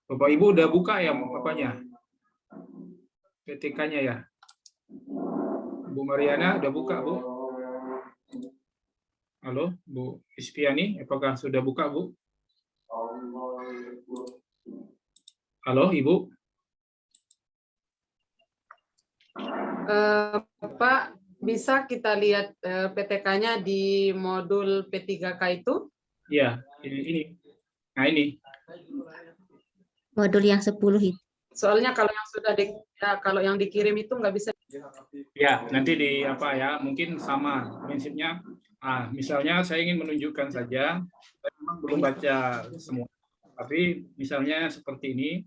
Bapak Ibu udah buka ya apanya PTK-nya ya Bu Mariana udah buka Bu? Halo Bu Ispiani, apakah sudah buka Bu? Halo Ibu? Pak, bisa kita lihat PTK-nya di modul P3K itu? Iya, ini. Nah ini. Modul yang 10 itu. Soalnya kalau yang sudah kalau yang dikirim itu nggak bisa. Ya, nanti mungkin sama prinsipnya. Misalnya saya ingin menunjukkan saja, saya memang belum baca semua. Tapi misalnya seperti ini,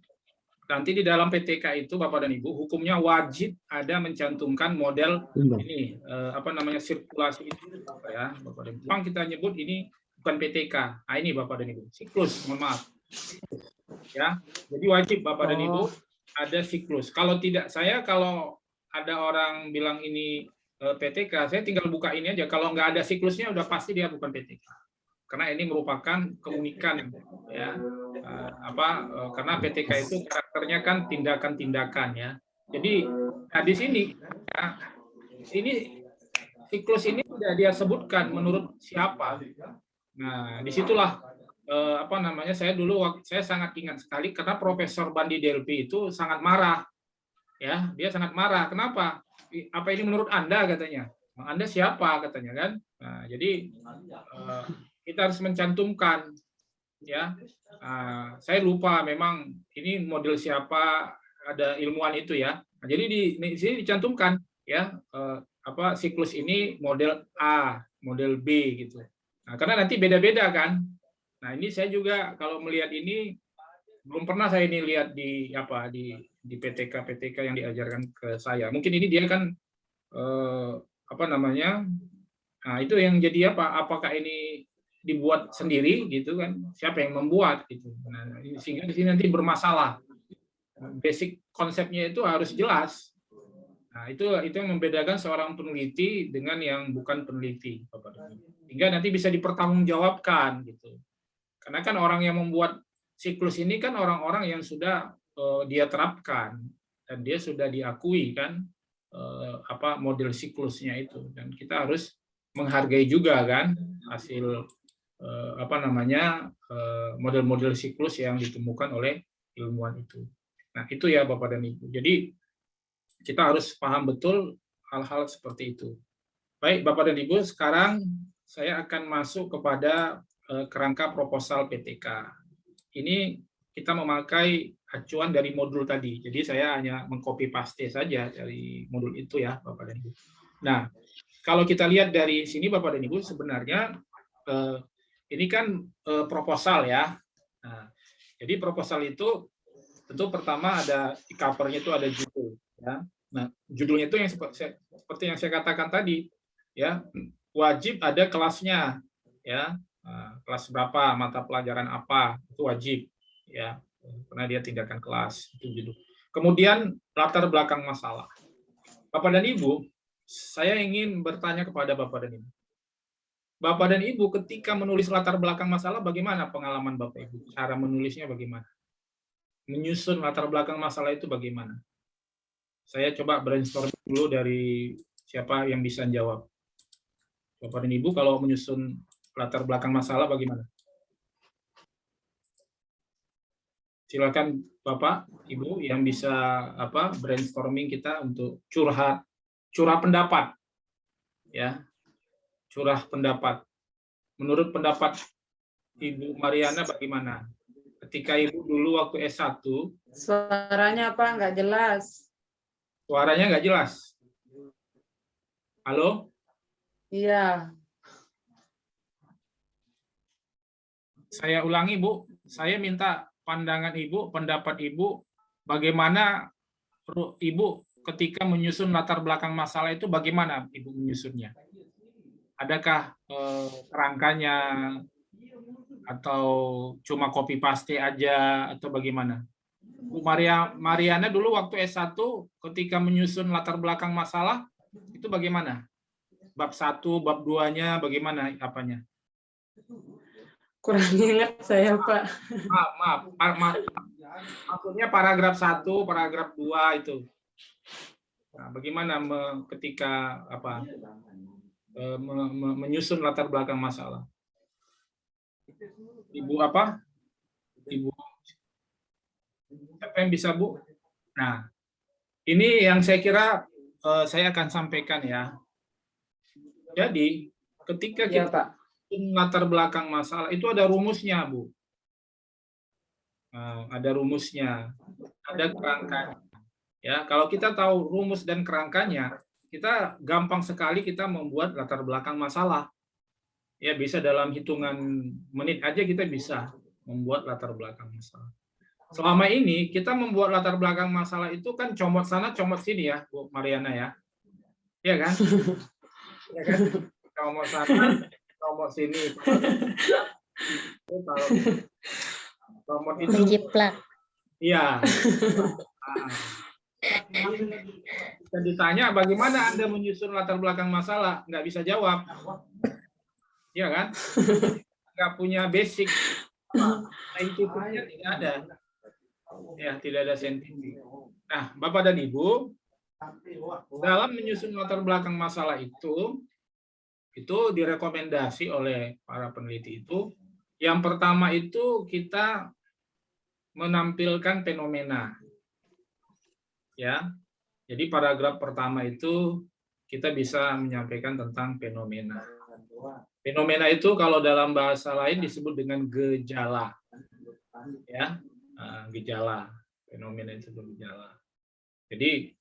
nanti di dalam PTK itu Bapak dan Ibu, hukumnya wajib ada mencantumkan model ini, sirkulasi itu ya, Bapak dan Ibu. Memang kita nyebut ini bukan PTK. Nah ini Bapak dan Ibu, siklus, mohon maaf. Ya, jadi wajib Bapak dan Ibu ada siklus. Kalau ada orang bilang ini PTK, saya tinggal buka ini aja. Kalau nggak ada siklusnya, udah pasti dia bukan PTK. Karena ini merupakan keunikan, ya. Karena PTK itu karakternya kan tindakan-tindakan, ya. Jadi di sini, ya, ini siklus ini sudah dia sebutkan menurut siapa. Nah, disitulah saya sangat ingat sekali karena Profesor Bandi Delpi itu sangat marah. Ya, dia sangat marah. Kenapa? Apa ini menurut Anda katanya? Anda siapa katanya kan? Nah, jadi kita harus mencantumkan ya. Saya lupa memang ini model siapa, ada ilmuwan itu ya. Nah, jadi di sini dicantumkan ya siklus ini model A, model B gitu. Nah, karena nanti beda-beda kan. Nah, ini saya juga kalau melihat ini belum pernah saya ini lihat di PTK yang diajarkan ke saya. Mungkin ini dia kan nah itu yang jadi apakah ini dibuat sendiri gitu kan? Siapa yang membuat gitu. Nah, sehingga di sini nanti bermasalah. Basic konsepnya itu harus jelas. Nah, itu yang membedakan seorang peneliti dengan yang bukan peneliti, hingga nanti bisa dipertanggungjawabkan gitu. Karena kan orang yang membuat siklus ini kan orang-orang yang sudah dia terapkan dan dia sudah diakui kan model siklusnya itu, dan kita harus menghargai juga kan hasil model-model siklus yang ditemukan oleh ilmuwan itu. Nah, itu ya Bapak dan Ibu. Jadi kita harus paham betul hal-hal seperti itu. Baik, Bapak dan Ibu, sekarang saya akan masuk kepada kerangka proposal PTK. Ini kita memakai acuan dari modul tadi. Jadi saya hanya mengcopy paste saja dari modul itu ya, Bapak dan Ibu. Nah, kalau kita lihat dari sini Bapak dan Ibu, sebenarnya ini kan proposal ya. Nah, jadi proposal itu tentu pertama ada di covernya itu ada judul ya. Nah, judulnya itu yang seperti yang saya katakan tadi ya, wajib ada kelasnya ya. Nah, kelas berapa, mata pelajaran apa, itu wajib ya. Karena dia tindakan kelas, itu judul. Kemudian latar belakang masalah. Bapak dan Ibu, saya ingin bertanya kepada Bapak dan Ibu. Bapak dan Ibu ketika menulis latar belakang masalah, bagaimana pengalaman Bapak Ibu? Cara menulisnya bagaimana? Menyusun latar belakang masalah itu bagaimana? Saya coba brainstorm dulu dari siapa yang bisa jawab. Bapak dan Ibu kalau menyusun latar belakang masalah bagaimana? Silakan Bapak, Ibu yang bisa brainstorming kita untuk curhat pendapat. Ya. Curah pendapat. Menurut pendapat Ibu Mariana bagaimana? Ketika Ibu dulu waktu S1, Suaranya apa? Nggak jelas. suaranya nggak jelas. Halo? Iya. Saya ulangi, Bu. Saya minta pandangan Ibu, pendapat Ibu, bagaimana Ibu ketika menyusun latar belakang masalah itu, bagaimana Ibu menyusunnya? Adakah kerangkanya, atau cuma copy paste aja, atau bagaimana? Bu Mariana dulu waktu S1 ketika menyusun latar belakang masalah itu bagaimana? Bab 1, bab 2-nya bagaimana apanya? Kurang ingat saya, Pak. Maaf. Maksudnya paragraf 1, paragraf 2 itu. Nah, bagaimana ketika menyusun latar belakang masalah? Ibu apa? Ibu siapa yang bisa, Bu? Nah, ini yang saya kira saya akan sampaikan ya. Jadi, ketika Iya, kita Pak. latar belakang masalah itu ada rumusnya, Bu. Ada rumusnya, ada kerangkanya. Ya, kalau kita tahu rumus dan kerangkanya, kita gampang sekali kita membuat latar belakang masalah. Ya, bisa dalam hitungan menit aja kita bisa membuat latar belakang masalah. Selama ini kita membuat latar belakang masalah itu kan comot sana, comot sini ya, Bu Mariana ya. Iya kan? Iya kan? Comot sana, comot sini. Comot itu. Menjiplak. Iya. Kita ditanya bagaimana Anda menyusun latar belakang masalah, nggak bisa jawab. Iya kan? Nggak punya basic. Saintifiknya tidak ada. Ya, tidak ada saintifik. Nah, Bapak dan Ibu, dalam menyusun latar belakang masalah itu direkomendasi oleh para peneliti itu, yang pertama itu kita menampilkan fenomena. Ya. Jadi paragraf pertama itu kita bisa menyampaikan tentang fenomena. Fenomena itu kalau dalam bahasa lain disebut dengan gejala. Ya. Gejala, fenomena itu gejala. Jadi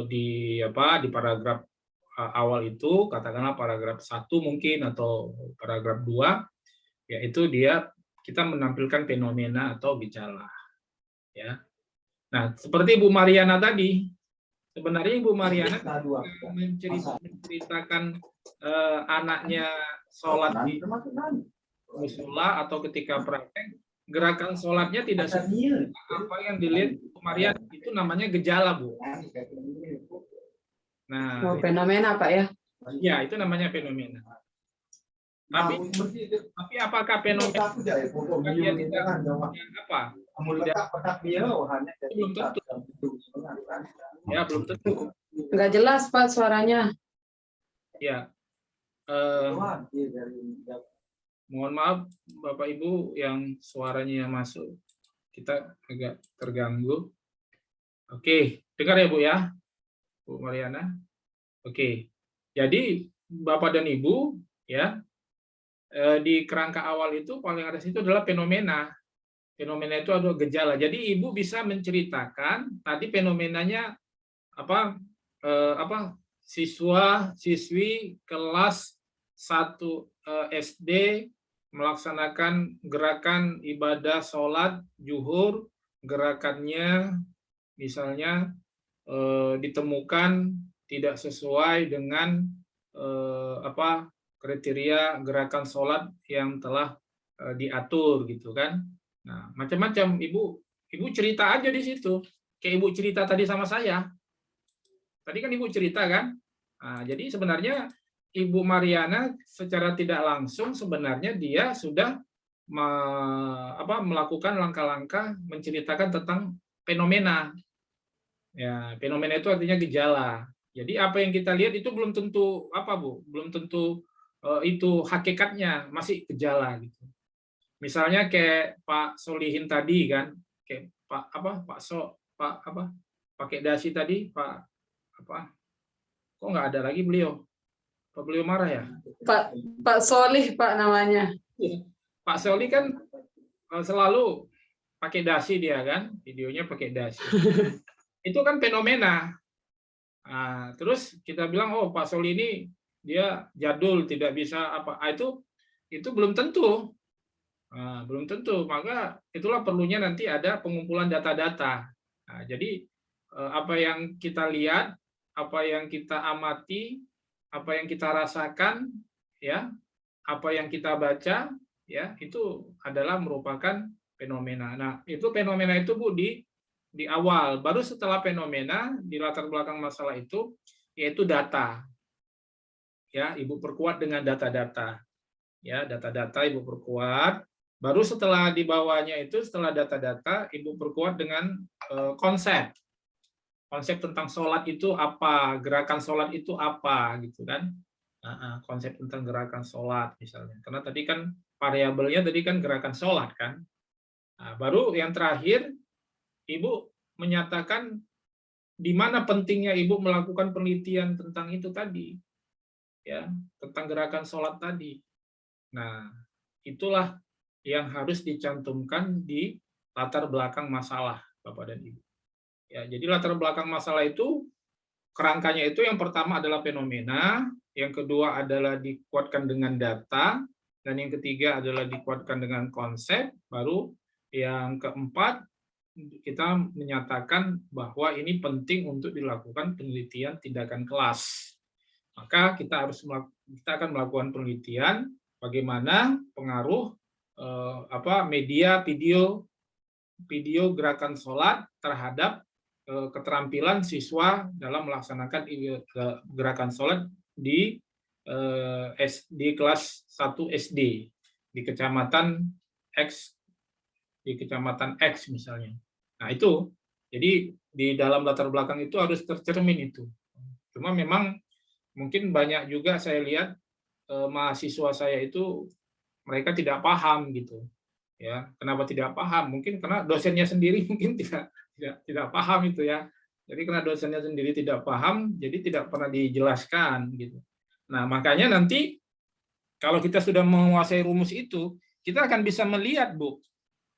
di paragraf awal itu katakanlah paragraf 1 mungkin atau paragraf 2 yaitu kita menampilkan fenomena atau gejala. Ya. Nah, seperti Bu Mariana tadi, sebenarnya Ibu Mariana menceritakan anaknya sholat di mushola atau ketika praktek, gerakan sholatnya tidak seperti apa yang dilihat Bu Mariana, itu namanya gejala, Bu. Nah, Fenomena, Pak ya? Ya, itu namanya fenomena. Tapi apakah fenomena dia tidak apa? Belum tentu. Ya, belum tentu. Nggak jelas, Pak, suaranya. Ya. Mohon maaf Bapak Ibu yang suaranya masuk, kita agak terganggu. Oke, dengar ya Bu ya, Bu Mariana. Oke, jadi Bapak dan Ibu ya, di kerangka awal itu paling atas itu adalah fenomena. Fenomena itu adalah gejala. Jadi Ibu bisa menceritakan tadi fenomenanya apa siswa siswi kelas 1 SD melaksanakan gerakan ibadah sholat zuhur, gerakannya misalnya ditemukan tidak sesuai dengan kriteria gerakan sholat yang telah diatur gitu kan. Nah, macam-macam ibu cerita aja di situ. Kayak ibu cerita tadi sama saya. Tadi kan ibu cerita kan. Nah, jadi sebenarnya Ibu Mariana secara tidak langsung sebenarnya dia sudah melakukan langkah-langkah menceritakan tentang fenomena. Ya, fenomena itu artinya gejala. Jadi apa yang kita lihat itu belum tentu Bu? Belum tentu itu hakikatnya, masih gejala gitu. Misalnya kayak Pak Solihin tadi kan, kayak pakai dasi tadi, kok nggak ada lagi beliau? Pak beliau marah ya? Pak Solih Pak namanya. Pak Solih kan selalu pakai dasi dia kan, videonya pakai dasi. Itu kan fenomena. Nah, terus kita bilang, oh Pak Solih ini dia jadul, tidak bisa apa. Itu belum tentu. Nah, belum tentu. Maka itulah perlunya nanti ada pengumpulan data-data. Nah, jadi apa yang kita lihat, apa yang kita amati, apa yang kita rasakan, ya, apa yang kita baca, ya, itu adalah merupakan fenomena. Nah, itu fenomena itu Bu di awal. Baru setelah fenomena di latar belakang masalah itu yaitu data. Ya, Ibu perkuat dengan data-data. Ya, data-data Ibu perkuat. Baru setelah di bawahnya itu setelah data-data Ibu perkuat dengan konsep. Konsep tentang sholat itu apa, gerakan sholat itu apa, gitu kan? Konsep tentang gerakan sholat misalnya. Karena tadi kan variabelnya tadi kan gerakan sholat kan. Nah, baru yang terakhir Ibu menyatakan di mana pentingnya Ibu melakukan penelitian tentang itu tadi, ya, tentang gerakan sholat tadi. Nah, itulah yang harus dicantumkan di latar belakang masalah, Bapak dan Ibu. Ya, jadi latar belakang masalah itu kerangkanya itu yang pertama adalah fenomena, yang kedua adalah dikuatkan dengan data, dan yang ketiga adalah dikuatkan dengan konsep, baru yang keempat kita menyatakan bahwa ini penting untuk dilakukan penelitian tindakan kelas. Maka kita akan melakukan penelitian bagaimana pengaruh media video gerakan sholat terhadap keterampilan siswa dalam melaksanakan gerakan sholat di kelas 1 SD di kecamatan X misalnya. Nah, itu jadi di dalam latar belakang itu harus tercermin itu. Cuma memang mungkin banyak juga saya lihat mahasiswa saya itu mereka tidak paham gitu. Ya, kenapa tidak paham? Mungkin karena dosennya sendiri mungkin tidak paham itu ya. Jadi karena dosennya sendiri tidak paham, jadi tidak pernah dijelaskan gitu. Nah, makanya nanti kalau kita sudah menguasai rumus itu, kita akan bisa melihat, Bu,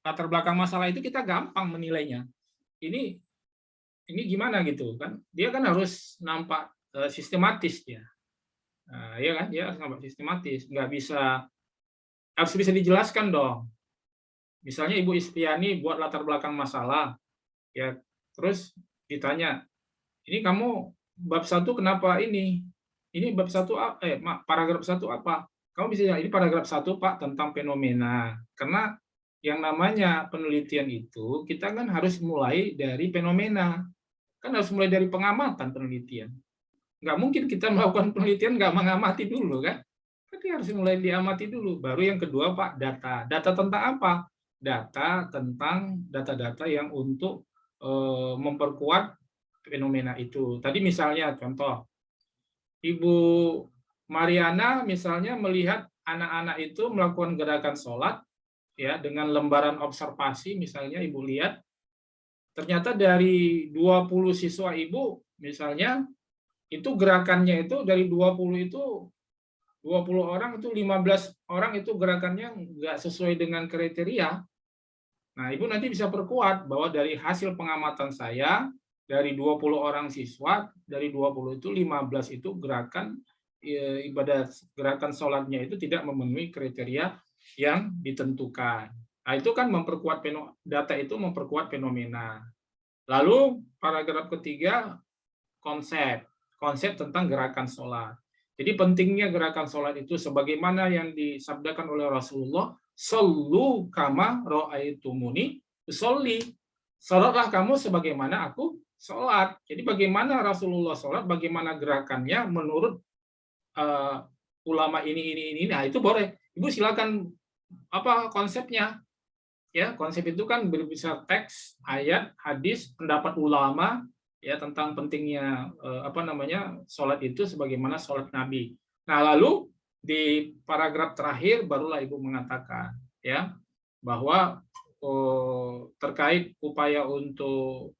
latar belakang masalah itu kita gampang menilainya. Ini gimana gitu kan? Dia kan harus nampak sistematis ya. Nah, ya kan? Dia harus nampak sistematis, harus bisa dijelaskan dong. Misalnya Ibu Istiani buat latar belakang masalah, ya, terus ditanya, ini kamu bab 1 kenapa ini? Ini bab 1 paragraf 1 apa? Kamu bisa bilang, ini paragraf 1 Pak tentang fenomena. Karena yang namanya penelitian itu kita kan harus mulai dari fenomena. Kan harus mulai dari pengamatan penelitian. Nggak mungkin kita melakukan penelitian nggak mengamati dulu kan? Tapi harus mulai diamati dulu. Baru yang kedua Pak, data. Data tentang apa? Data tentang data-data yang untuk memperkuat fenomena itu. Tadi misalnya contoh, Ibu Mariana misalnya melihat anak-anak itu melakukan gerakan sholat ya dengan lembaran observasi, misalnya Ibu lihat, ternyata dari 20 siswa Ibu misalnya itu gerakannya itu dari 20 itu 20 orang itu 15 orang itu gerakannya nggak sesuai dengan kriteria. Nah, Ibu nanti bisa perkuat bahwa dari hasil pengamatan saya, dari 20 orang siswa, dari 20 itu 15 itu gerakan gerakan sholatnya itu tidak memenuhi kriteria yang ditentukan. Nah, itu kan memperkuat data itu memperkuat fenomena. Lalu paragraf ketiga, konsep tentang gerakan sholat. Jadi pentingnya gerakan sholat itu sebagaimana yang disabdakan oleh Rasulullah, "Shollu kama ra'aitumuni usolli." Sholatlah kamu sebagaimana aku sholat. Jadi bagaimana Rasulullah sholat, bagaimana gerakannya menurut ulama ini. Nah, itu boleh. Ibu silakan apa konsepnya. Ya, konsep itu kan bisa teks, ayat, hadis, pendapat ulama ya tentang pentingnya sholat itu sebagaimana sholat Nabi. Nah, lalu di paragraf terakhir barulah Ibu mengatakan ya bahwa terkait upaya untuk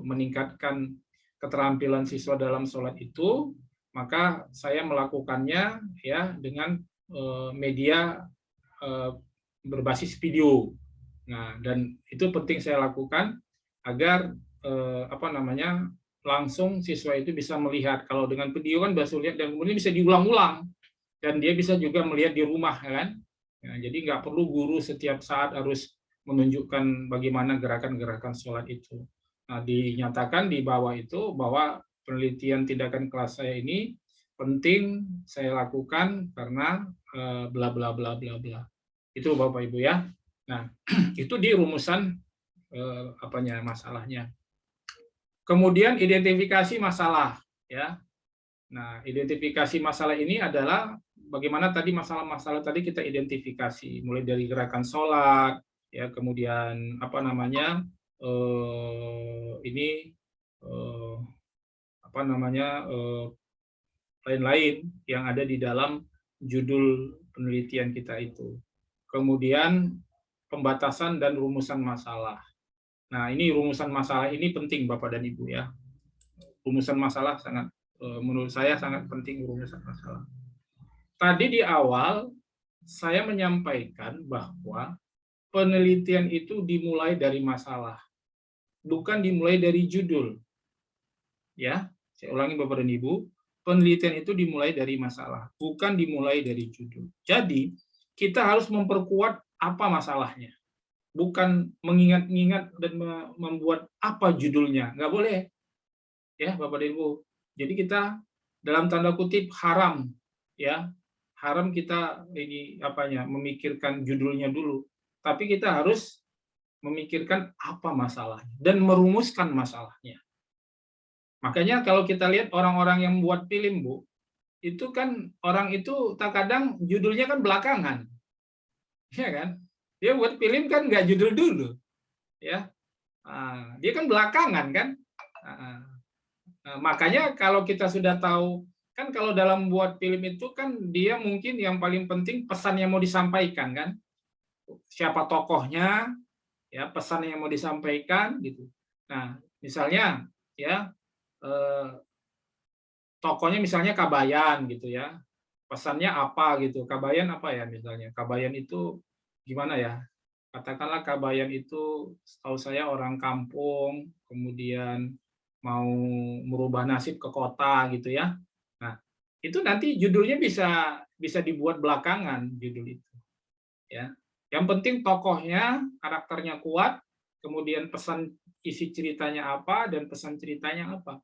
meningkatkan keterampilan siswa dalam sholat itu, maka saya melakukannya ya dengan media berbasis video. Nah, dan itu penting saya lakukan agar langsung siswa itu bisa melihat. Kalau dengan video kan bisa lihat dan kemudian bisa diulang-ulang dan dia bisa juga melihat di rumah kan. Nah, jadi nggak perlu guru setiap saat harus menunjukkan bagaimana gerakan-gerakan sholat itu. Nah, dinyatakan di bawah itu bahwa penelitian tindakan kelas saya ini penting saya lakukan karena bla bla bla bla bla. Itu Bapak Ibu ya. Nah, itu di rumusan masalahnya. Kemudian identifikasi masalah ya. Nah, identifikasi masalah ini adalah bagaimana tadi masalah-masalah tadi kita identifikasi mulai dari gerakan sholat ya, kemudian lain-lain yang ada di dalam judul penelitian kita itu. Kemudian pembatasan dan rumusan masalah. Nah, ini rumusan masalah ini penting Bapak dan Ibu ya. Rumusan masalah menurut saya sangat penting rumusan masalah. Tadi di awal saya menyampaikan bahwa penelitian itu dimulai dari masalah, bukan dimulai dari judul. Ya, saya ulangi Bapak dan Ibu, penelitian itu dimulai dari masalah, bukan dimulai dari judul. Jadi, kita harus memperkuat apa masalahnya. Bukan mengingat-ingat dan membuat apa judulnya. Nggak boleh. Ya, Bapak dan Ibu. Jadi kita dalam tanda kutip haram. Ya, haram kita memikirkan judulnya dulu. Tapi kita harus memikirkan apa masalahnya dan merumuskan masalahnya. Makanya kalau kita lihat orang-orang yang membuat film, Bu, itu kan orang itu terkadang judulnya kan belakangan. Ya kan? Dia buat film kan nggak judul dulu. Ya. Dia kan belakangan kan? Makanya kalau kita sudah tahu, kan kalau dalam buat film itu kan dia mungkin yang paling penting pesan yang mau disampaikan kan? Siapa tokohnya, ya pesan yang mau disampaikan gitu. Nah, misalnya ya tokohnya misalnya Kabayan gitu ya. Pesannya apa gitu. Kabayan apa ya misalnya? Kabayan itu gimana ya? Katakanlah Kabayan itu setahu saya orang kampung, kemudian mau merubah nasib ke kota gitu ya. Nah, itu nanti judulnya bisa dibuat belakangan judul itu. Ya. Yang penting tokohnya, karakternya kuat, kemudian pesan isi ceritanya apa dan pesan ceritanya apa.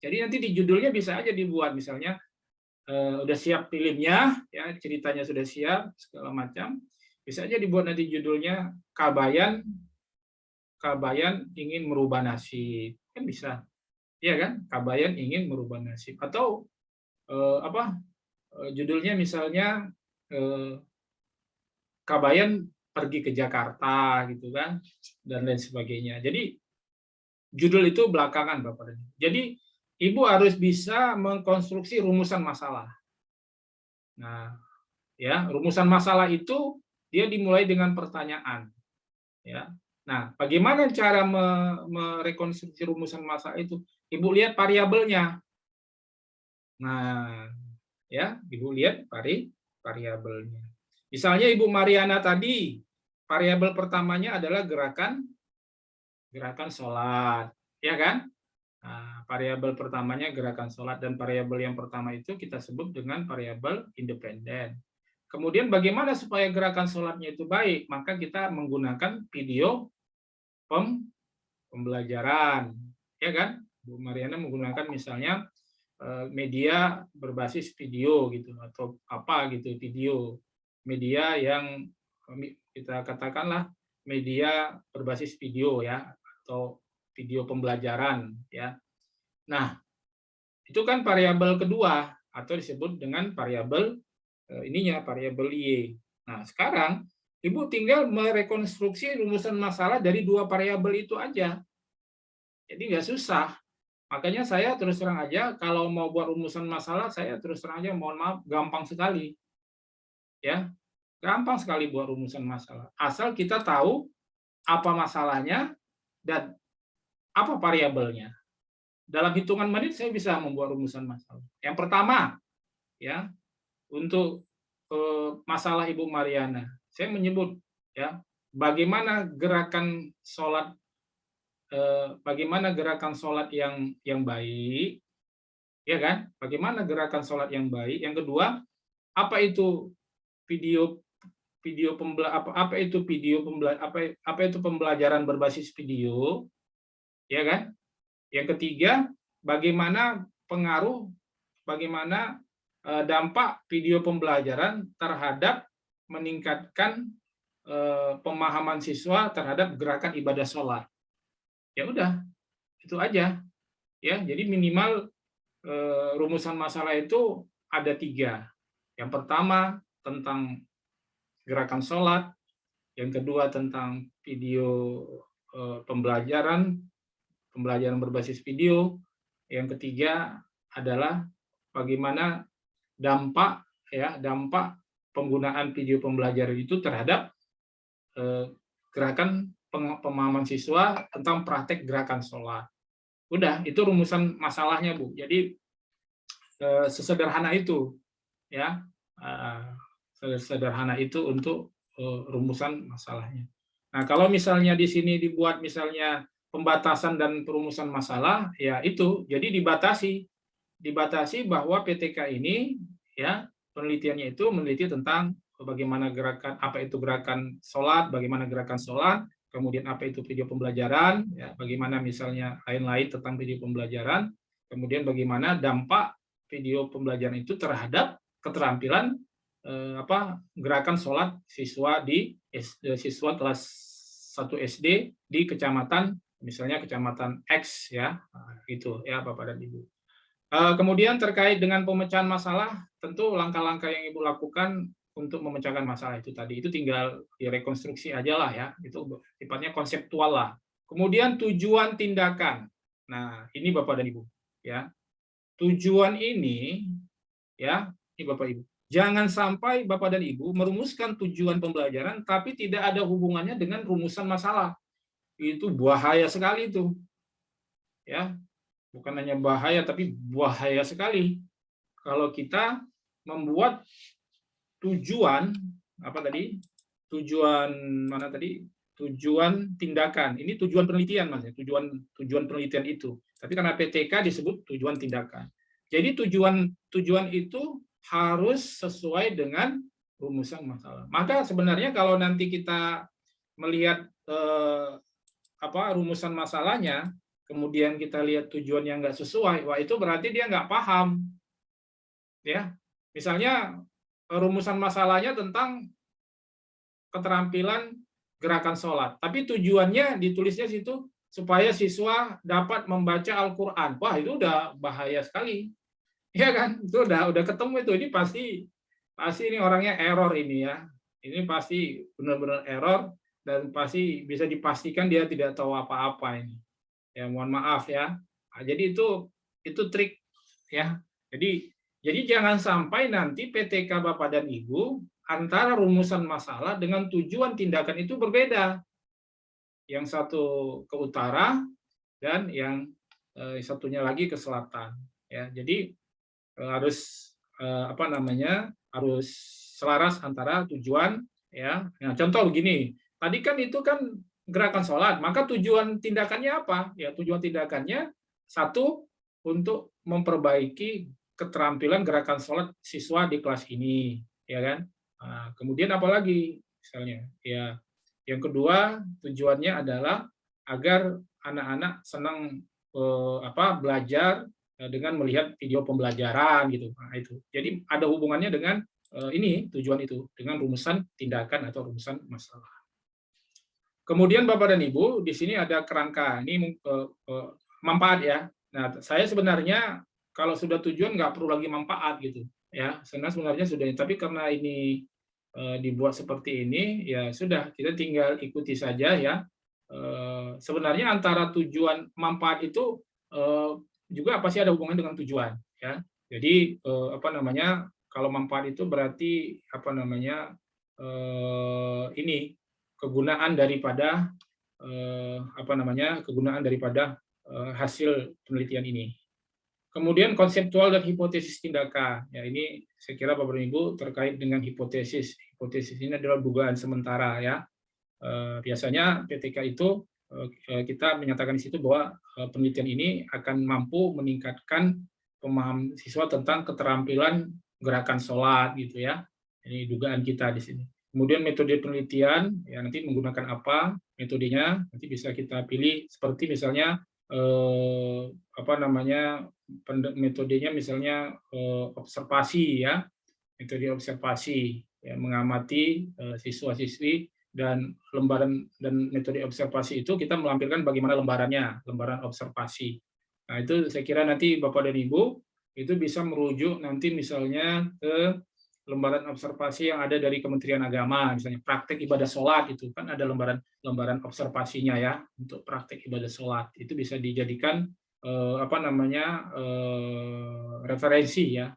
Jadi nanti di judulnya bisa aja dibuat misalnya udah siap filmnya, ya ceritanya sudah siap segala macam, bisa aja dibuat nanti judulnya Kabayan ingin merubah nasib, kan bisa, ya kan? Kabayan ingin merubah nasib atau judulnya misalnya Kabayan pergi ke Jakarta gitu kan dan lain sebagainya. Jadi judul itu belakangan Bapak dan Ibu. Jadi Ibu harus bisa mengkonstruksi rumusan masalah. Nah, Ya, rumusan masalah itu dia dimulai dengan pertanyaan. Ya. Nah, bagaimana cara merekonstruksi rumusan masalah itu? Ibu lihat variabelnya. Nah, ya, Ibu lihat variabelnya. Misalnya Ibu Mariana tadi, variabel pertamanya adalah gerakan sholat, ya kan? Nah, variabel pertamanya gerakan sholat, dan variabel yang pertama itu kita sebut dengan variabel independen. Kemudian bagaimana supaya gerakan sholatnya itu baik? Maka kita menggunakan video pembelajaran, ya kan? Bu Mariana menggunakan misalnya media berbasis video gitu, atau apa gitu, video media yang kita katakanlah media berbasis video ya, atau video pembelajaran ya. Nah, itu kan variabel kedua atau disebut dengan variabel variabel Y. Nah, sekarang Ibu tinggal merekonstruksi rumusan masalah dari dua variabel itu aja. Jadi nggak susah. Makanya saya terus terang aja kalau mau buat rumusan masalah, saya terus terang aja mohon maaf gampang sekali. Ya. Gampang sekali buat rumusan masalah. Asal kita tahu apa masalahnya dan apa variabelnya. Dalam hitungan menit saya bisa membuat rumusan masalah. Yang pertama, ya, untuk masalah Ibu Mariana, saya menyebut ya bagaimana gerakan sholat yang baik, ya kan? Bagaimana gerakan sholat yang baik? Yang kedua, apa itu pembelajaran berbasis video, ya kan? Yang ketiga, bagaimana dampak video pembelajaran terhadap meningkatkan pemahaman siswa terhadap gerakan ibadah sholat. Ya udah, itu aja. Ya, jadi minimal rumusan masalah itu ada 3. Yang pertama tentang gerakan sholat, yang kedua tentang video pembelajaran berbasis video, yang ketiga adalah bagaimana dampak penggunaan video pembelajaran itu terhadap gerakan pemahaman siswa tentang praktek gerakan sholat. Udah, itu rumusan masalahnya, Bu. Jadi sesederhana itu, ya, sederhana itu untuk rumusan masalahnya. Nah, kalau misalnya di sini dibuat misalnya pembatasan dan perumusan masalah, ya itu, jadi dibatasi bahwa PTK ini, ya, penelitiannya itu meneliti tentang bagaimana apa itu gerakan sholat, bagaimana gerakan sholat, kemudian apa itu video pembelajaran, ya, bagaimana misalnya lain-lain tentang video pembelajaran, kemudian bagaimana dampak video pembelajaran itu terhadap keterampilan gerakan sholat siswa kelas 1 SD di kecamatan, misalnya kecamatan X, ya, gitu ya Bapak dan Ibu. Kemudian terkait dengan pemecahan masalah, tentu langkah-langkah yang Ibu lakukan untuk memecahkan masalah itu tadi, itu tinggal direkonstruksi aja lah ya, itu sifatnya konseptual lah. Kemudian tujuan tindakan. Nah, ini Bapak dan Ibu, ya. Tujuan ini, ya, ini Bapak Ibu. Jangan sampai Bapak dan Ibu merumuskan tujuan pembelajaran tapi tidak ada hubungannya dengan rumusan masalah. Itu bahaya sekali itu. Ya. Bukan hanya bahaya tapi bahaya sekali kalau kita membuat tujuan tujuan tindakan. Ini tujuan penelitian, Mas, tujuan penelitian itu. Tapi karena PTK disebut tujuan tindakan. Jadi tujuan itu harus sesuai dengan rumusan masalah. Maka sebenarnya kalau nanti kita melihat rumusan masalahnya, kemudian kita lihat tujuan yang nggak sesuai, wah itu berarti dia nggak paham. Ya, misalnya rumusan masalahnya tentang keterampilan gerakan sholat, tapi tujuannya ditulisnya situ supaya siswa dapat membaca Al-Quran. Wah itu udah bahaya sekali, ya kan? Itu udah ketemu itu. Ini pasti ini orangnya error ini ya. Ini pasti benar-benar error dan pasti bisa dipastikan dia tidak tahu apa-apa ini. Ya mohon maaf ya. Nah, jadi itu trik ya. Jadi Jadi jangan sampai nanti PTK Bapak dan Ibu antara rumusan masalah dengan tujuan tindakan itu berbeda. Yang satu ke utara dan yang satunya lagi ke selatan. Ya, jadi harus harus selaras antara tujuan. Ya, nah, contoh begini. Tadi kan itu kan gerakan sholat, maka tujuan tindakannya apa? Ya, tujuan tindakannya satu untuk memperbaiki keterampilan gerakan sholat siswa di kelas ini, ya kan? Nah, kemudian apa lagi misalnya? Ya, yang kedua tujuannya adalah agar anak-anak senang belajar dengan melihat video pembelajaran gitu. Nah, itu. Jadi ada hubungannya dengan ini tujuan itu dengan rumusan tindakan atau rumusan masalah. Kemudian Bapak dan Ibu, di sini ada kerangka. Ini manfaat ya. Nah, saya sebenarnya kalau sudah tujuan nggak perlu lagi manfaat gitu ya. Sebenarnya sudah, tapi karena ini dibuat seperti ini, ya sudah kita tinggal ikuti saja ya. Sebenarnya antara tujuan manfaat itu juga pasti ada hubungan dengan tujuan ya. Jadi kalau manfaat itu berarti ini kegunaan daripada hasil penelitian ini. Kemudian konseptual dan hipotesis tindakan. Ya, ini saya kira Bapak dan Ibu terkait dengan hipotesis. Hipotesis ini adalah dugaan sementara ya. Biasanya PTK itu kita menyatakan di situ bahwa penelitian ini akan mampu meningkatkan pemahaman siswa tentang keterampilan gerakan sholat gitu ya. Ini dugaan kita di sini. Kemudian metode penelitian, ya nanti menggunakan apa metodenya, nanti bisa kita pilih seperti misalnya metodenya misalnya observasi ya, metode observasi ya, mengamati siswa-siswi dan lembaran dan metode observasi itu kita melampirkan bagaimana lembaran observasi. Nah itu saya kira nanti Bapak dan Ibu itu bisa merujuk nanti misalnya ke lembaran observasi yang ada dari Kementerian Agama, misalnya praktek ibadah sholat itu kan ada lembaran observasinya ya untuk praktek ibadah sholat itu bisa dijadikan referensi ya.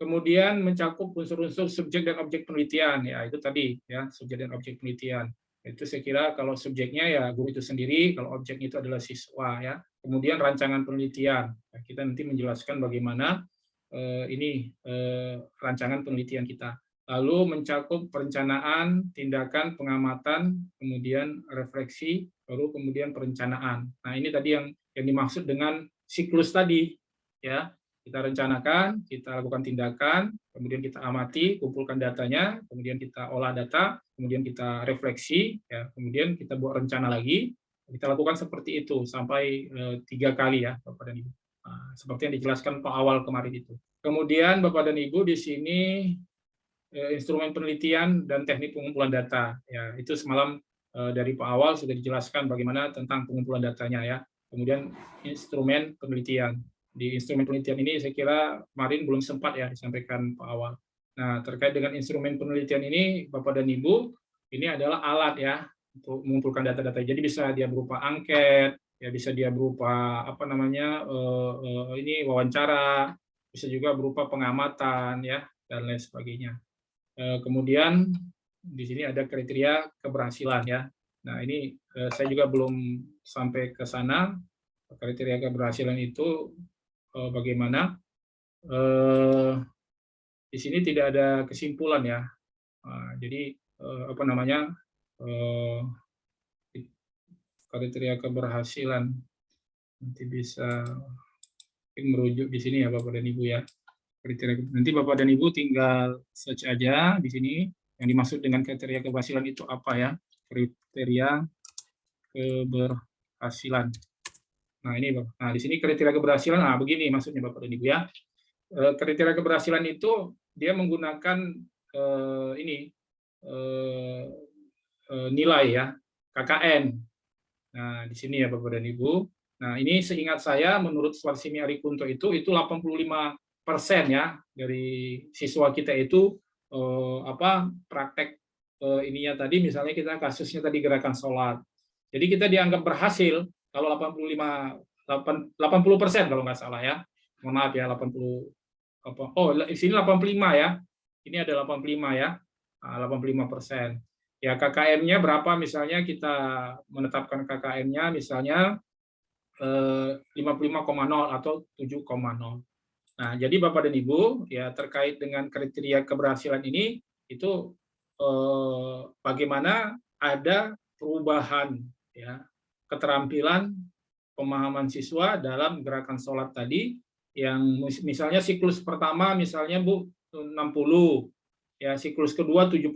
Kemudian mencakup unsur-unsur subjek dan objek penelitian ya itu tadi ya subjek dan objek penelitian itu saya kira kalau subjeknya ya guru itu sendiri, kalau objeknya itu adalah siswa ya. Kemudian rancangan penelitian kita nanti menjelaskan bagaimana rancangan penelitian kita. Lalu mencakup perencanaan, tindakan, pengamatan, kemudian refleksi, baru kemudian perencanaan. Nah ini tadi yang dimaksud dengan siklus tadi, ya kita rencanakan, kita lakukan tindakan, kemudian kita amati, kumpulkan datanya, kemudian kita olah data, kemudian kita refleksi, ya kemudian kita buat rencana lagi. Kita lakukan seperti itu sampai 3 kali ya, Bapak dan Ibu. Nah, seperti yang dijelaskan Pak awal kemarin itu. Kemudian Bapak dan Ibu di sini instrumen penelitian dan teknik pengumpulan data. Ya, itu semalam dari Pak awal sudah dijelaskan bagaimana tentang pengumpulan datanya ya. Kemudian instrumen penelitian. Di instrumen penelitian ini saya kira kemarin belum sempat ya disampaikan Pak awal. Nah, terkait dengan instrumen penelitian ini Bapak dan Ibu, ini adalah alat ya untuk mengumpulkan data-data. Jadi bisa dia berupa angket, ya bisa dia berupa wawancara, bisa juga berupa pengamatan ya dan lain sebagainya. Kemudian di sini ada kriteria keberhasilan ya. Nah ini saya juga belum sampai ke sana kriteria keberhasilan itu bagaimana. Di sini tidak ada kesimpulan ya. Jadi kriteria keberhasilan nanti bisa merujuk di sini ya Bapak dan Ibu ya. Kriteria nanti Bapak dan Ibu tinggal search aja di sini yang dimaksud dengan kriteria keberhasilan itu apa ya? Kriteria keberhasilan. Nah, ini Bapak. Nah, di sini kriteria keberhasilan begini maksudnya Bapak dan Ibu ya. Kriteria keberhasilan itu dia menggunakan nilai ya, KKN. Nah, di sini ya Bapak dan Ibu. Nah, ini seingat saya menurut Swarsimi Arikunto itu 85% ya dari siswa kita itu praktek ininya tadi misalnya kita kasusnya tadi gerakan sholat. Jadi kita dianggap berhasil kalau 80% kalau nggak salah ya. Mohon maaf ya 80 di sini 85 ya. Ini ada 85 ya. 85%. Ya, KKM-nya berapa misalnya kita menetapkan KKM-nya misalnya 55,0 atau 7,0. Nah, jadi Bapak dan Ibu, ya terkait dengan kriteria keberhasilan ini itu bagaimana ada perubahan ya keterampilan pemahaman siswa dalam gerakan sholat tadi yang misalnya siklus pertama misalnya Bu 60 ya, siklus kedua 70.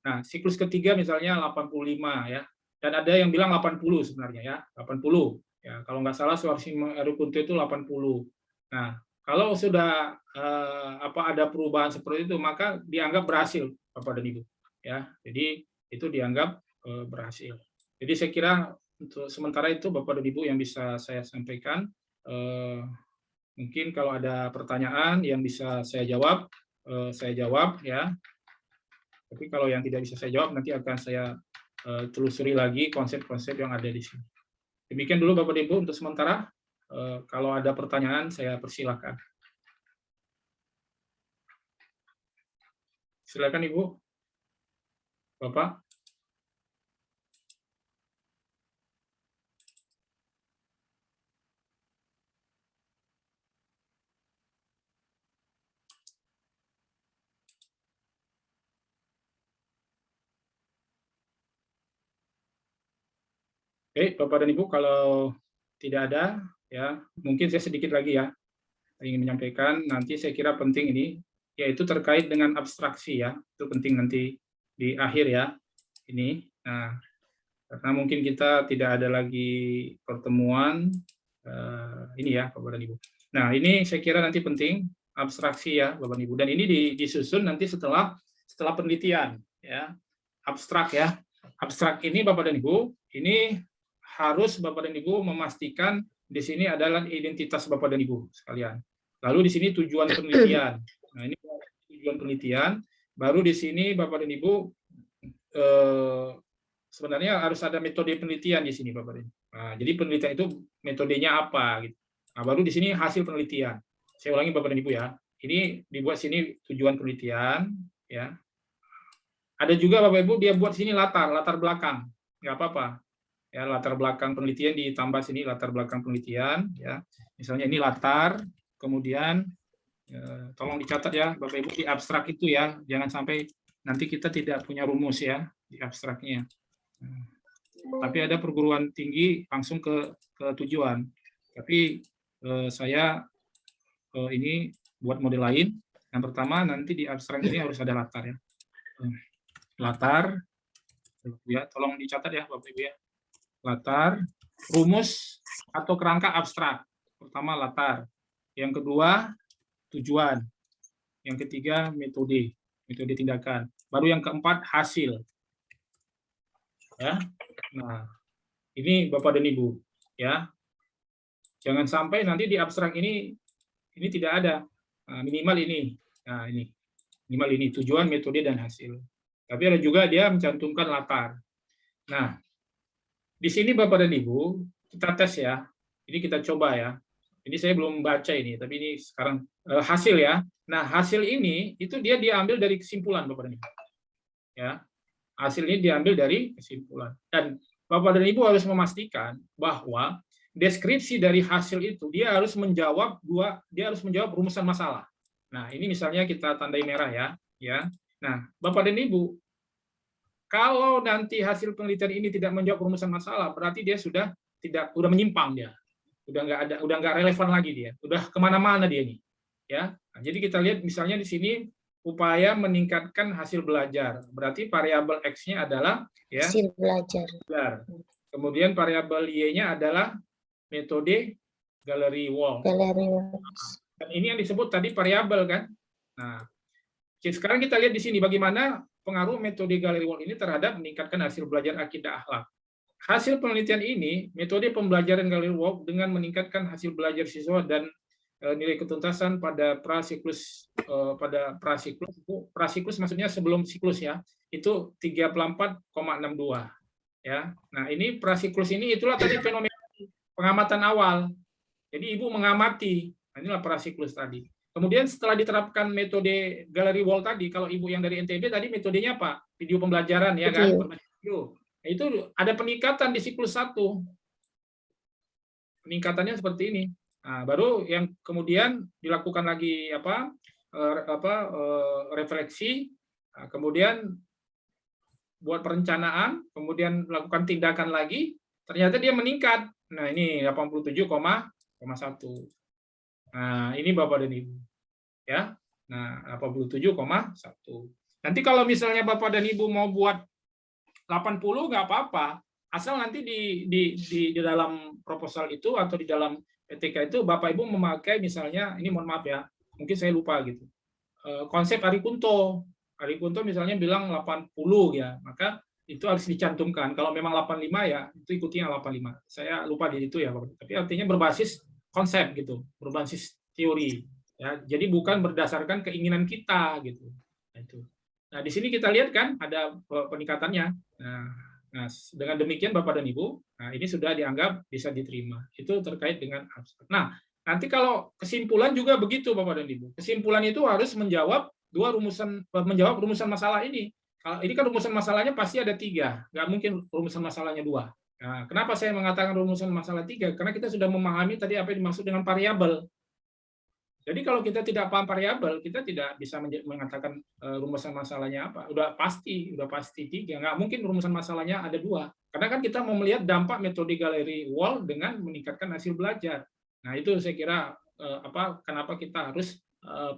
Nah, siklus ketiga misalnya 85 ya. Dan ada yang bilang 80 sebenarnya ya, 80. Ya, kalau nggak salah Swarsima Erukunto itu 80. Nah, kalau sudah ada perubahan seperti itu maka dianggap berhasil Bapak dan Ibu ya. Jadi itu dianggap berhasil. Jadi saya kira untuk sementara itu Bapak dan Ibu yang bisa saya sampaikan. Mungkin kalau ada pertanyaan yang bisa saya jawab ya. Tapi kalau yang tidak bisa saya jawab nanti akan saya telusuri lagi konsep-konsep yang ada di sini. Demikian dulu Bapak dan Ibu untuk sementara. Kalau ada pertanyaan saya persilakan. Silakan Ibu. Bapak. Oke, Bapak dan Ibu, kalau tidak ada, ya mungkin saya sedikit lagi ya ingin menyampaikan. Nanti saya kira penting ini, yaitu terkait dengan abstraksi ya, itu penting nanti di akhir ya ini. Nah, karena mungkin kita tidak ada lagi pertemuan ini ya, Bapak dan Ibu. Nah, ini saya kira nanti penting abstraksi ya, Bapak dan Ibu. Dan ini disusun nanti setelah penelitian ya, abstrak ya. Abstrak ini Bapak dan Ibu, ini harus Bapak dan Ibu memastikan di sini adalah identitas Bapak dan Ibu sekalian. Lalu di sini tujuan penelitian. Nah, ini tujuan penelitian. Baru di sini Bapak dan Ibu sebenarnya harus ada metode penelitian di sini Bapak dan Ibu. Nah, jadi penelitian itu metodenya apa gitu. Nah, baru di sini hasil penelitian. Saya ulangi Bapak dan Ibu ya. Ini dibuat sini tujuan penelitian ya. Ada juga Bapak Ibu dia buat sini latar belakang. Nggak apa-apa. Ya, latar belakang penelitian ditambah sini latar belakang penelitian ya. Misalnya ini latar, kemudian tolong dicatat ya Bapak Ibu di abstrak itu ya, jangan sampai nanti kita tidak punya rumus ya di abstraknya. Tapi ada perguruan tinggi langsung ke tujuan. Tapi saya ini buat model lain. Yang pertama nanti di abstrak ini harus ada latar ya. Latar ya, tolong dicatat ya Bapak Ibu ya. Latar, rumus atau kerangka abstrak. Pertama latar, yang kedua tujuan, yang ketiga metode tindakan, baru yang keempat hasil. Ya, nah ini Bapak dan Ibu ya, jangan sampai nanti di abstrak ini tidak ada. Nah, minimal ini, nah ini minimal ini tujuan, metode dan hasil. Tapi ada juga dia mencantumkan latar. Nah, di sini Bapak dan Ibu, kita tes ya. Ini kita coba ya. Ini saya belum baca ini, tapi ini sekarang hasil ya. Nah, hasil ini itu dia diambil dari kesimpulan Bapak dan Ibu. Ya. Hasil ini diambil dari kesimpulan. Dan Bapak dan Ibu harus memastikan bahwa deskripsi dari hasil itu dia harus menjawab rumusan masalah. Nah, ini misalnya kita tandai merah ya. Nah, Bapak dan Ibu, kalau nanti hasil penelitian ini tidak menjawab rumusan masalah, berarti dia sudah menyimpang dia, udah nggak relevan lagi dia, udah kemana-mana dia ini, ya. Nah, jadi kita lihat misalnya di sini upaya meningkatkan hasil belajar, berarti variabel x-nya adalah ya Hasil belajar. Kemudian variabel y-nya adalah metode gallery walk. Dan ini yang disebut tadi variabel kan. Nah, sekarang kita lihat di sini bagaimana pengaruh metode gallery walk ini terhadap meningkatkan hasil belajar akidah akhlak. Hasil penelitian ini, metode pembelajaran gallery walk dengan meningkatkan hasil belajar siswa dan nilai ketuntasan pada prasiklus prasiklus maksudnya sebelum siklus ya, itu 34,62 ya. Nah, ini prasiklus ini itulah tadi fenomena pengamatan awal. Jadi Ibu mengamati, nah, inilah prasiklus tadi. Kemudian setelah diterapkan metode gallery wall tadi, kalau Ibu yang dari NTB tadi metodenya apa? Video pembelajaran ya kan? Video. Berbasis video. Nah, itu ada peningkatan di siklus 1. Peningkatannya seperti ini. Nah, baru yang kemudian dilakukan lagi refleksi, nah, kemudian buat perencanaan, kemudian melakukan tindakan lagi, ternyata dia meningkat. Nah, ini 87,1. Nah, ini Bapak dan Ibu. Ya. Nah, 87,1. Nanti kalau misalnya Bapak dan Ibu mau buat 80 nggak apa-apa. Asal nanti di dalam proposal itu atau di dalam PTK itu Bapak Ibu memakai misalnya, ini mohon maaf ya, mungkin saya lupa gitu. Konsep Ari Kunto. Ari Kunto misalnya bilang 80 ya, maka itu harus dicantumkan. Kalau memang 85 ya, itu ikutinya 85. Saya lupa di situ ya, Bapak. Tapi artinya berbasis konsep gitu, berbasis teori ya. Jadi bukan berdasarkan keinginan kita gitu. Nah, itu. Nah, di sini kita lihat kan ada peningkatannya. Nah, dengan demikian Bapak dan Ibu, nah ini sudah dianggap bisa diterima. Itu terkait dengan abstrak. Nah, nanti kalau kesimpulan juga begitu Bapak dan Ibu. Kesimpulan itu harus menjawab rumusan masalah ini. Kalau ini kan rumusan masalahnya pasti ada 3, nggak mungkin rumusan masalahnya 2. Nah, kenapa saya mengatakan rumusan masalah 3? Karena kita sudah memahami tadi apa yang dimaksud dengan variabel. Jadi kalau kita tidak paham variabel, kita tidak bisa mengatakan rumusan masalahnya apa. Udah pasti 3. Nggak mungkin rumusan masalahnya ada 2. Karena kan kita mau melihat dampak metode gallery wall dengan meningkatkan hasil belajar. Nah, itu saya kira kenapa kita harus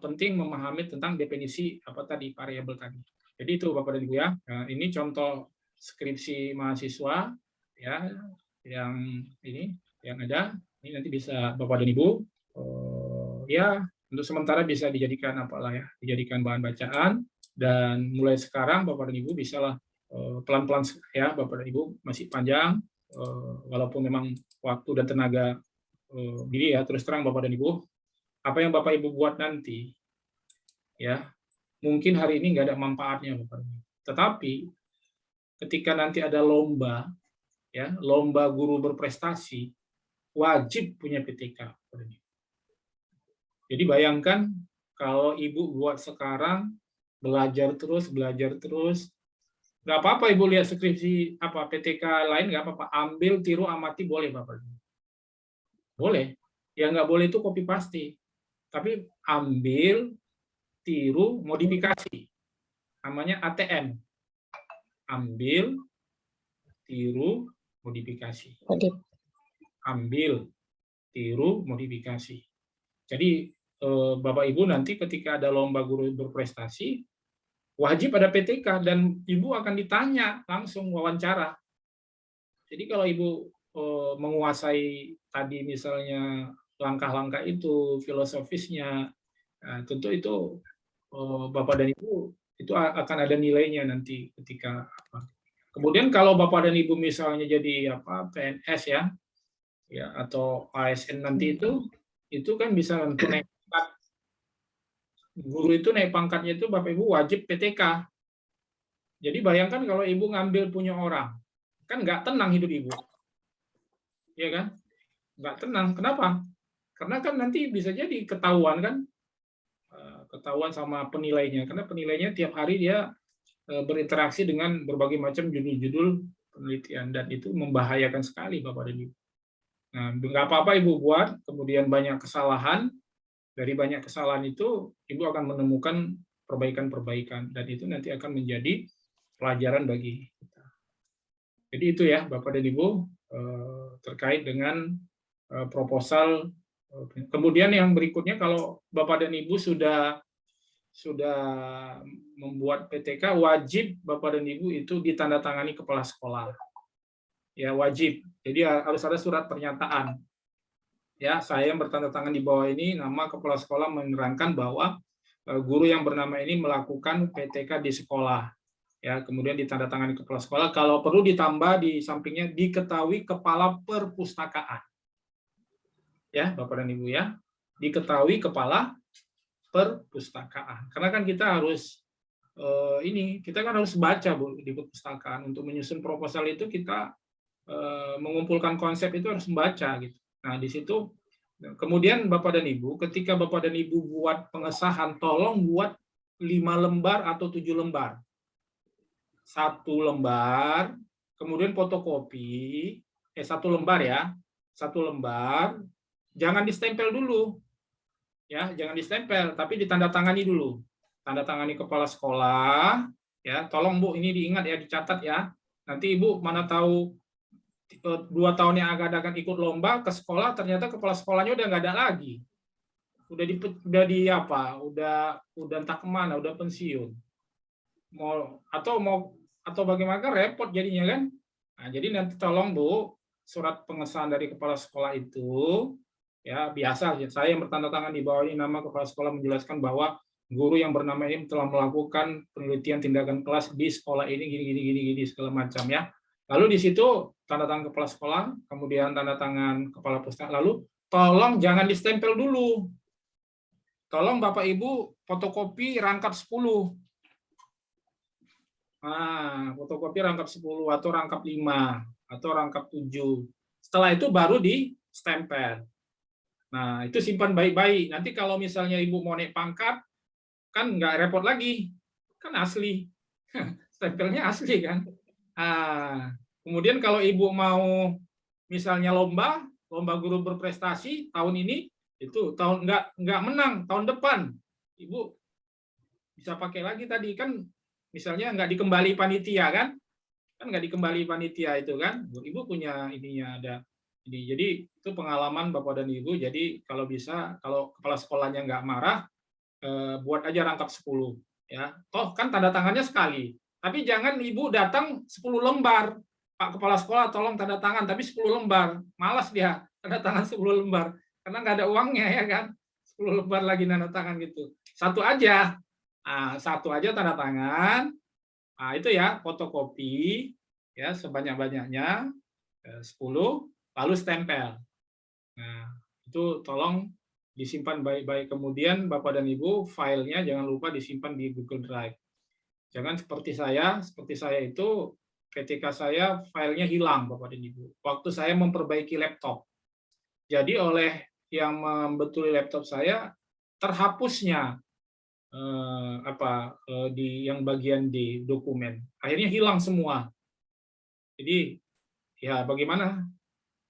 penting memahami tentang definisi variabel tadi. Jadi itu Bapak dan Ibu ya. Nah, ini contoh skripsi mahasiswa ya yang ada. Ini nanti bisa Bapak dan Ibu ya untuk sementara bisa dijadikan dijadikan bahan bacaan, dan mulai sekarang Bapak dan Ibu bisalah pelan-pelan ya, Bapak dan Ibu masih panjang walaupun memang waktu dan tenaga gini ya, terus terang Bapak dan Ibu, apa yang Bapak Ibu buat nanti ya mungkin hari ini nggak ada manfaatnya Bapak Ibu. Tetapi ketika nanti ada lomba ya, lomba guru berprestasi, wajib punya PTK Bapak Ibu. Jadi bayangkan kalau Ibu buat sekarang, belajar terus, nggak apa-apa Ibu lihat skripsi PTK lain, nggak apa-apa, ambil, tiru, amati, boleh Bapak. Boleh. Yang nggak boleh itu copy paste. Tapi ambil, tiru, modifikasi. Namanya ATM. Ambil, tiru, modifikasi. Ambil, tiru, modifikasi. Jadi Bapak Ibu nanti ketika ada lomba guru berprestasi, wajib ada PTK dan Ibu akan ditanya langsung wawancara. Jadi kalau Ibu menguasai tadi misalnya langkah-langkah itu, filosofisnya, tentu itu Bapak dan Ibu itu akan ada nilainya nanti ketika Kemudian kalau Bapak dan Ibu misalnya jadi PNS ya atau ASN nanti itu kan bisa naik pangkat. Guru itu naik pangkatnya itu Bapak Ibu wajib PTK. Jadi bayangkan kalau Ibu ngambil punya orang, kan nggak tenang hidup Ibu. Iya kan? Nggak tenang. Kenapa? Karena kan nanti bisa jadi ketahuan kan, ketahuan sama penilainya. Karena penilainya tiap hari dia berinteraksi dengan berbagai macam judul-judul penelitian, dan itu membahayakan sekali Bapak dan Ibu. Nah, nggak apa-apa Ibu buat, kemudian banyak kesalahan, dari banyak kesalahan itu Ibu akan menemukan perbaikan-perbaikan, dan itu nanti akan menjadi pelajaran bagi kita. Jadi itu ya Bapak dan Ibu terkait dengan proposal. Kemudian yang berikutnya, kalau Bapak dan Ibu sudah membuat PTK, wajib Bapak dan Ibu itu ditandatangani kepala sekolah. Ya, wajib. Jadi harus ada surat pernyataan. Ya, saya yang bertanda tangan di bawah ini, nama kepala sekolah menerangkan bahwa guru yang bernama ini melakukan PTK di sekolah. Ya, kemudian ditandatangani kepala sekolah. Kalau perlu ditambah di sampingnya diketahui kepala perpustakaan. Ya, Bapak dan Ibu ya. Diketahui kepala perpustakaan. Karena kan kita harus kita kan harus baca Bu di perpustakaan. Untuk menyusun proposal itu kita mengumpulkan konsep itu harus membaca gitu. Nah, di situ Kemudian Bapak dan Ibu, ketika Bapak dan Ibu buat pengesahan, tolong buat 5 lembar atau 7 lembar. 1 lembar, kemudian fotokopi, 1 lembar ya, 1 lembar, jangan distempel dulu, ya, jangan distempel, tapi ditandatangani dulu, tanda tangani kepala sekolah, ya, tolong Bu, ini diingat ya, dicatat ya, nanti Ibu mana tahu 2 tahun yang akan ikut lomba ke sekolah, ternyata kepala sekolahnya udah nggak ada lagi, udah entah kemana, udah pensiun, atau bagaimana, kan repot jadinya kan. Nah, jadi nanti tolong Bu, surat pengesahan dari kepala sekolah itu ya biasa saya yang bertanda tangan di bawah ini nama kepala sekolah menjelaskan bahwa guru yang bernama ini telah melakukan penelitian tindakan kelas di sekolah ini gini segala macam ya. Lalu di situ tanda tangan kepala sekolah, kemudian tanda tangan kepala pustaka, lalu tolong jangan distempel dulu. Tolong Bapak Ibu fotokopi rangkap 10. Nah, fotokopi rangkap 10 atau rangkap 5 atau rangkap 7. Setelah itu baru di stempel. Nah, itu simpan baik-baik. Nanti kalau misalnya Ibu mau naik pangkat, kan nggak repot lagi. Kan asli. Stempelnya asli kan. Nah, kemudian kalau Ibu mau misalnya lomba guru berprestasi tahun ini, itu tahun nggak menang, tahun depan Ibu bisa pakai lagi tadi kan, misalnya nggak dikembali panitia kan nggak dikembali panitia itu kan, Ibu punya ininya ada ini. Jadi itu pengalaman Bapak dan Ibu. Jadi kalau bisa, kalau kepala sekolahnya nggak marah, buat aja rangkap 10 ya. Toh kan tanda tangannya sekali. Tapi jangan Ibu datang 10 lembar. Pak Kepala Sekolah tolong tanda tangan, tapi 10 lembar. Malas dia tanda tangan 10 lembar. Karena nggak ada uangnya ya kan. 10 lembar lagi tanda tangan gitu. Satu aja. Nah, satu aja tanda tangan. Nah, itu ya fotokopi ya sebanyak-banyaknya 10, lalu stempel. Nah, itu tolong disimpan baik-baik. Kemudian Bapak dan Ibu filenya jangan lupa disimpan di Google Drive. Jangan seperti saya itu ketika saya filenya hilang Bapak dan Ibu. Waktu saya memperbaiki laptop. Jadi oleh yang membetuli laptop saya terhapusnya di yang bagian di dokumen. Akhirnya hilang semua. Jadi ya bagaimana?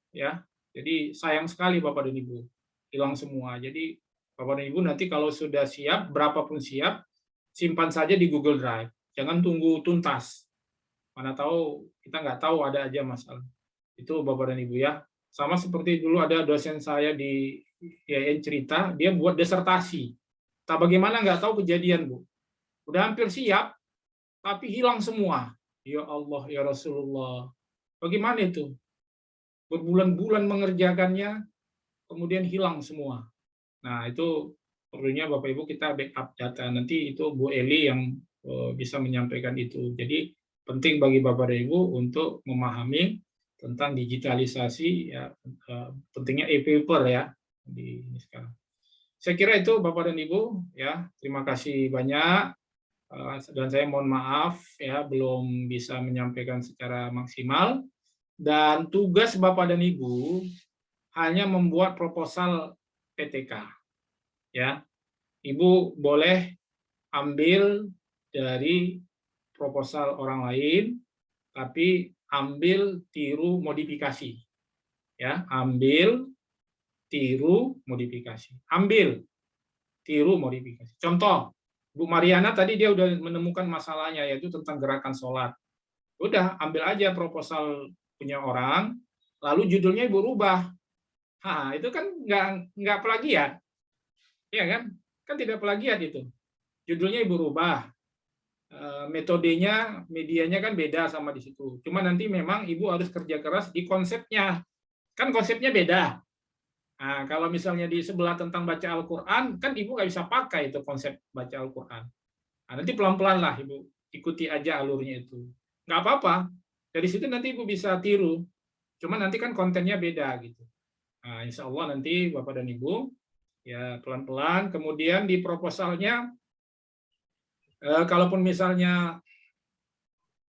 Ya. Jadi sayang sekali Bapak dan Ibu. Hilang semua. Jadi Bapak dan Ibu nanti kalau sudah siap, berapapun siap, simpan saja di Google Drive. Jangan tunggu tuntas. Mana tahu, kita nggak tahu ada aja masalah. Itu Bapak dan Ibu ya. Sama seperti dulu ada dosen saya di IAIN cerita, dia buat disertasi. Tak bagaimana nggak tahu kejadian, Bu. Udah hampir siap, tapi hilang semua. Ya Allah, ya Rasulullah. Bagaimana itu? Berbulan-bulan mengerjakannya, kemudian hilang semua. Nah, itu perlunya Bapak Ibu kita backup data. Nanti itu Bu Eli yang bisa menyampaikan itu. Jadi penting bagi Bapak dan Ibu untuk memahami tentang digitalisasi ya, pentingnya e-paper ya di ini sekarang. Saya kira itu Bapak dan Ibu ya. Terima kasih banyak dan saya mohon maaf ya belum bisa menyampaikan secara maksimal, dan tugas Bapak dan Ibu hanya membuat proposal PTK ya. Ibu boleh ambil dari proposal orang lain, tapi ambil tiru modifikasi ya, ambil tiru modifikasi, ambil tiru modifikasi. Contoh Bu Mariana tadi dia udah menemukan masalahnya, yaitu tentang gerakan sholat. Udah ambil aja proposal punya orang, lalu judulnya Ibu rubah. Itu kan nggak plagiat, ya kan? Kan tidak plagiat itu. Judulnya Ibu rubah. Metodenya, medianya kan beda sama di situ. Cuma nanti memang Ibu harus kerja keras di konsepnya. Kan konsepnya beda. Nah, kalau misalnya di sebelah tentang baca Al-Quran, kan Ibu nggak bisa pakai itu konsep baca Al-Quran. Nah, nanti pelan-pelan lah Ibu ikuti aja alurnya itu. Nggak apa-apa. Dari situ nanti Ibu bisa tiru. Cuma nanti kan kontennya beda gitu. Nah, insya Allah nanti Bapak dan Ibu ya pelan-pelan. Kemudian di proposalnya, kalaupun misalnya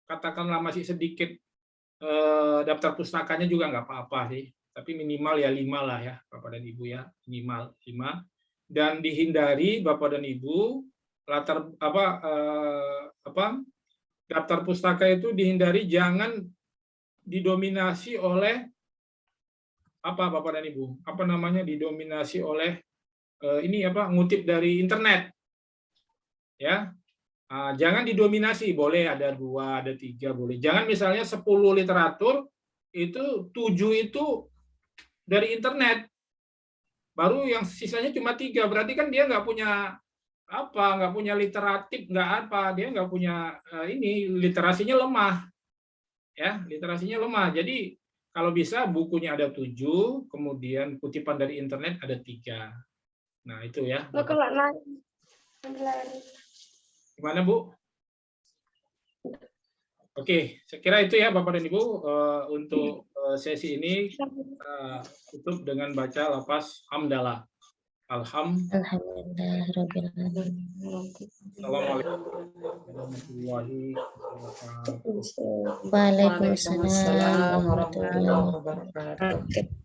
katakanlah masih sedikit daftar pustakanya juga nggak apa-apa sih, tapi minimal ya 5 lah ya Bapak Bapak dan Ibu ya, minimal 5. Dan dihindari Bapak dan Ibu daftar pustaka itu dihindari, jangan didominasi oleh Bapak dan Ibu, didominasi oleh ngutip dari internet ya. Jangan didominasi, boleh ada 2, ada 3 boleh. Jangan misalnya 10 literatur itu 7 itu dari internet, baru yang sisanya cuma 3, berarti kan dia nggak punya literatif, dia nggak punya literasinya lemah ya, literasinya lemah. Jadi kalau bisa bukunya ada 7, kemudian kutipan dari internet ada 3. Nah itu ya. Gimana Bu? Oke, saya kira itu ya Bapak dan Ibu untuk sesi ini tutup dengan baca lafaz hamdalah. Alhamdulillahirabbil alamin. Assalamualaikum warahmatullahi wabarakatuh. Waalaikumsalam warahmatullahi wabarakatuh.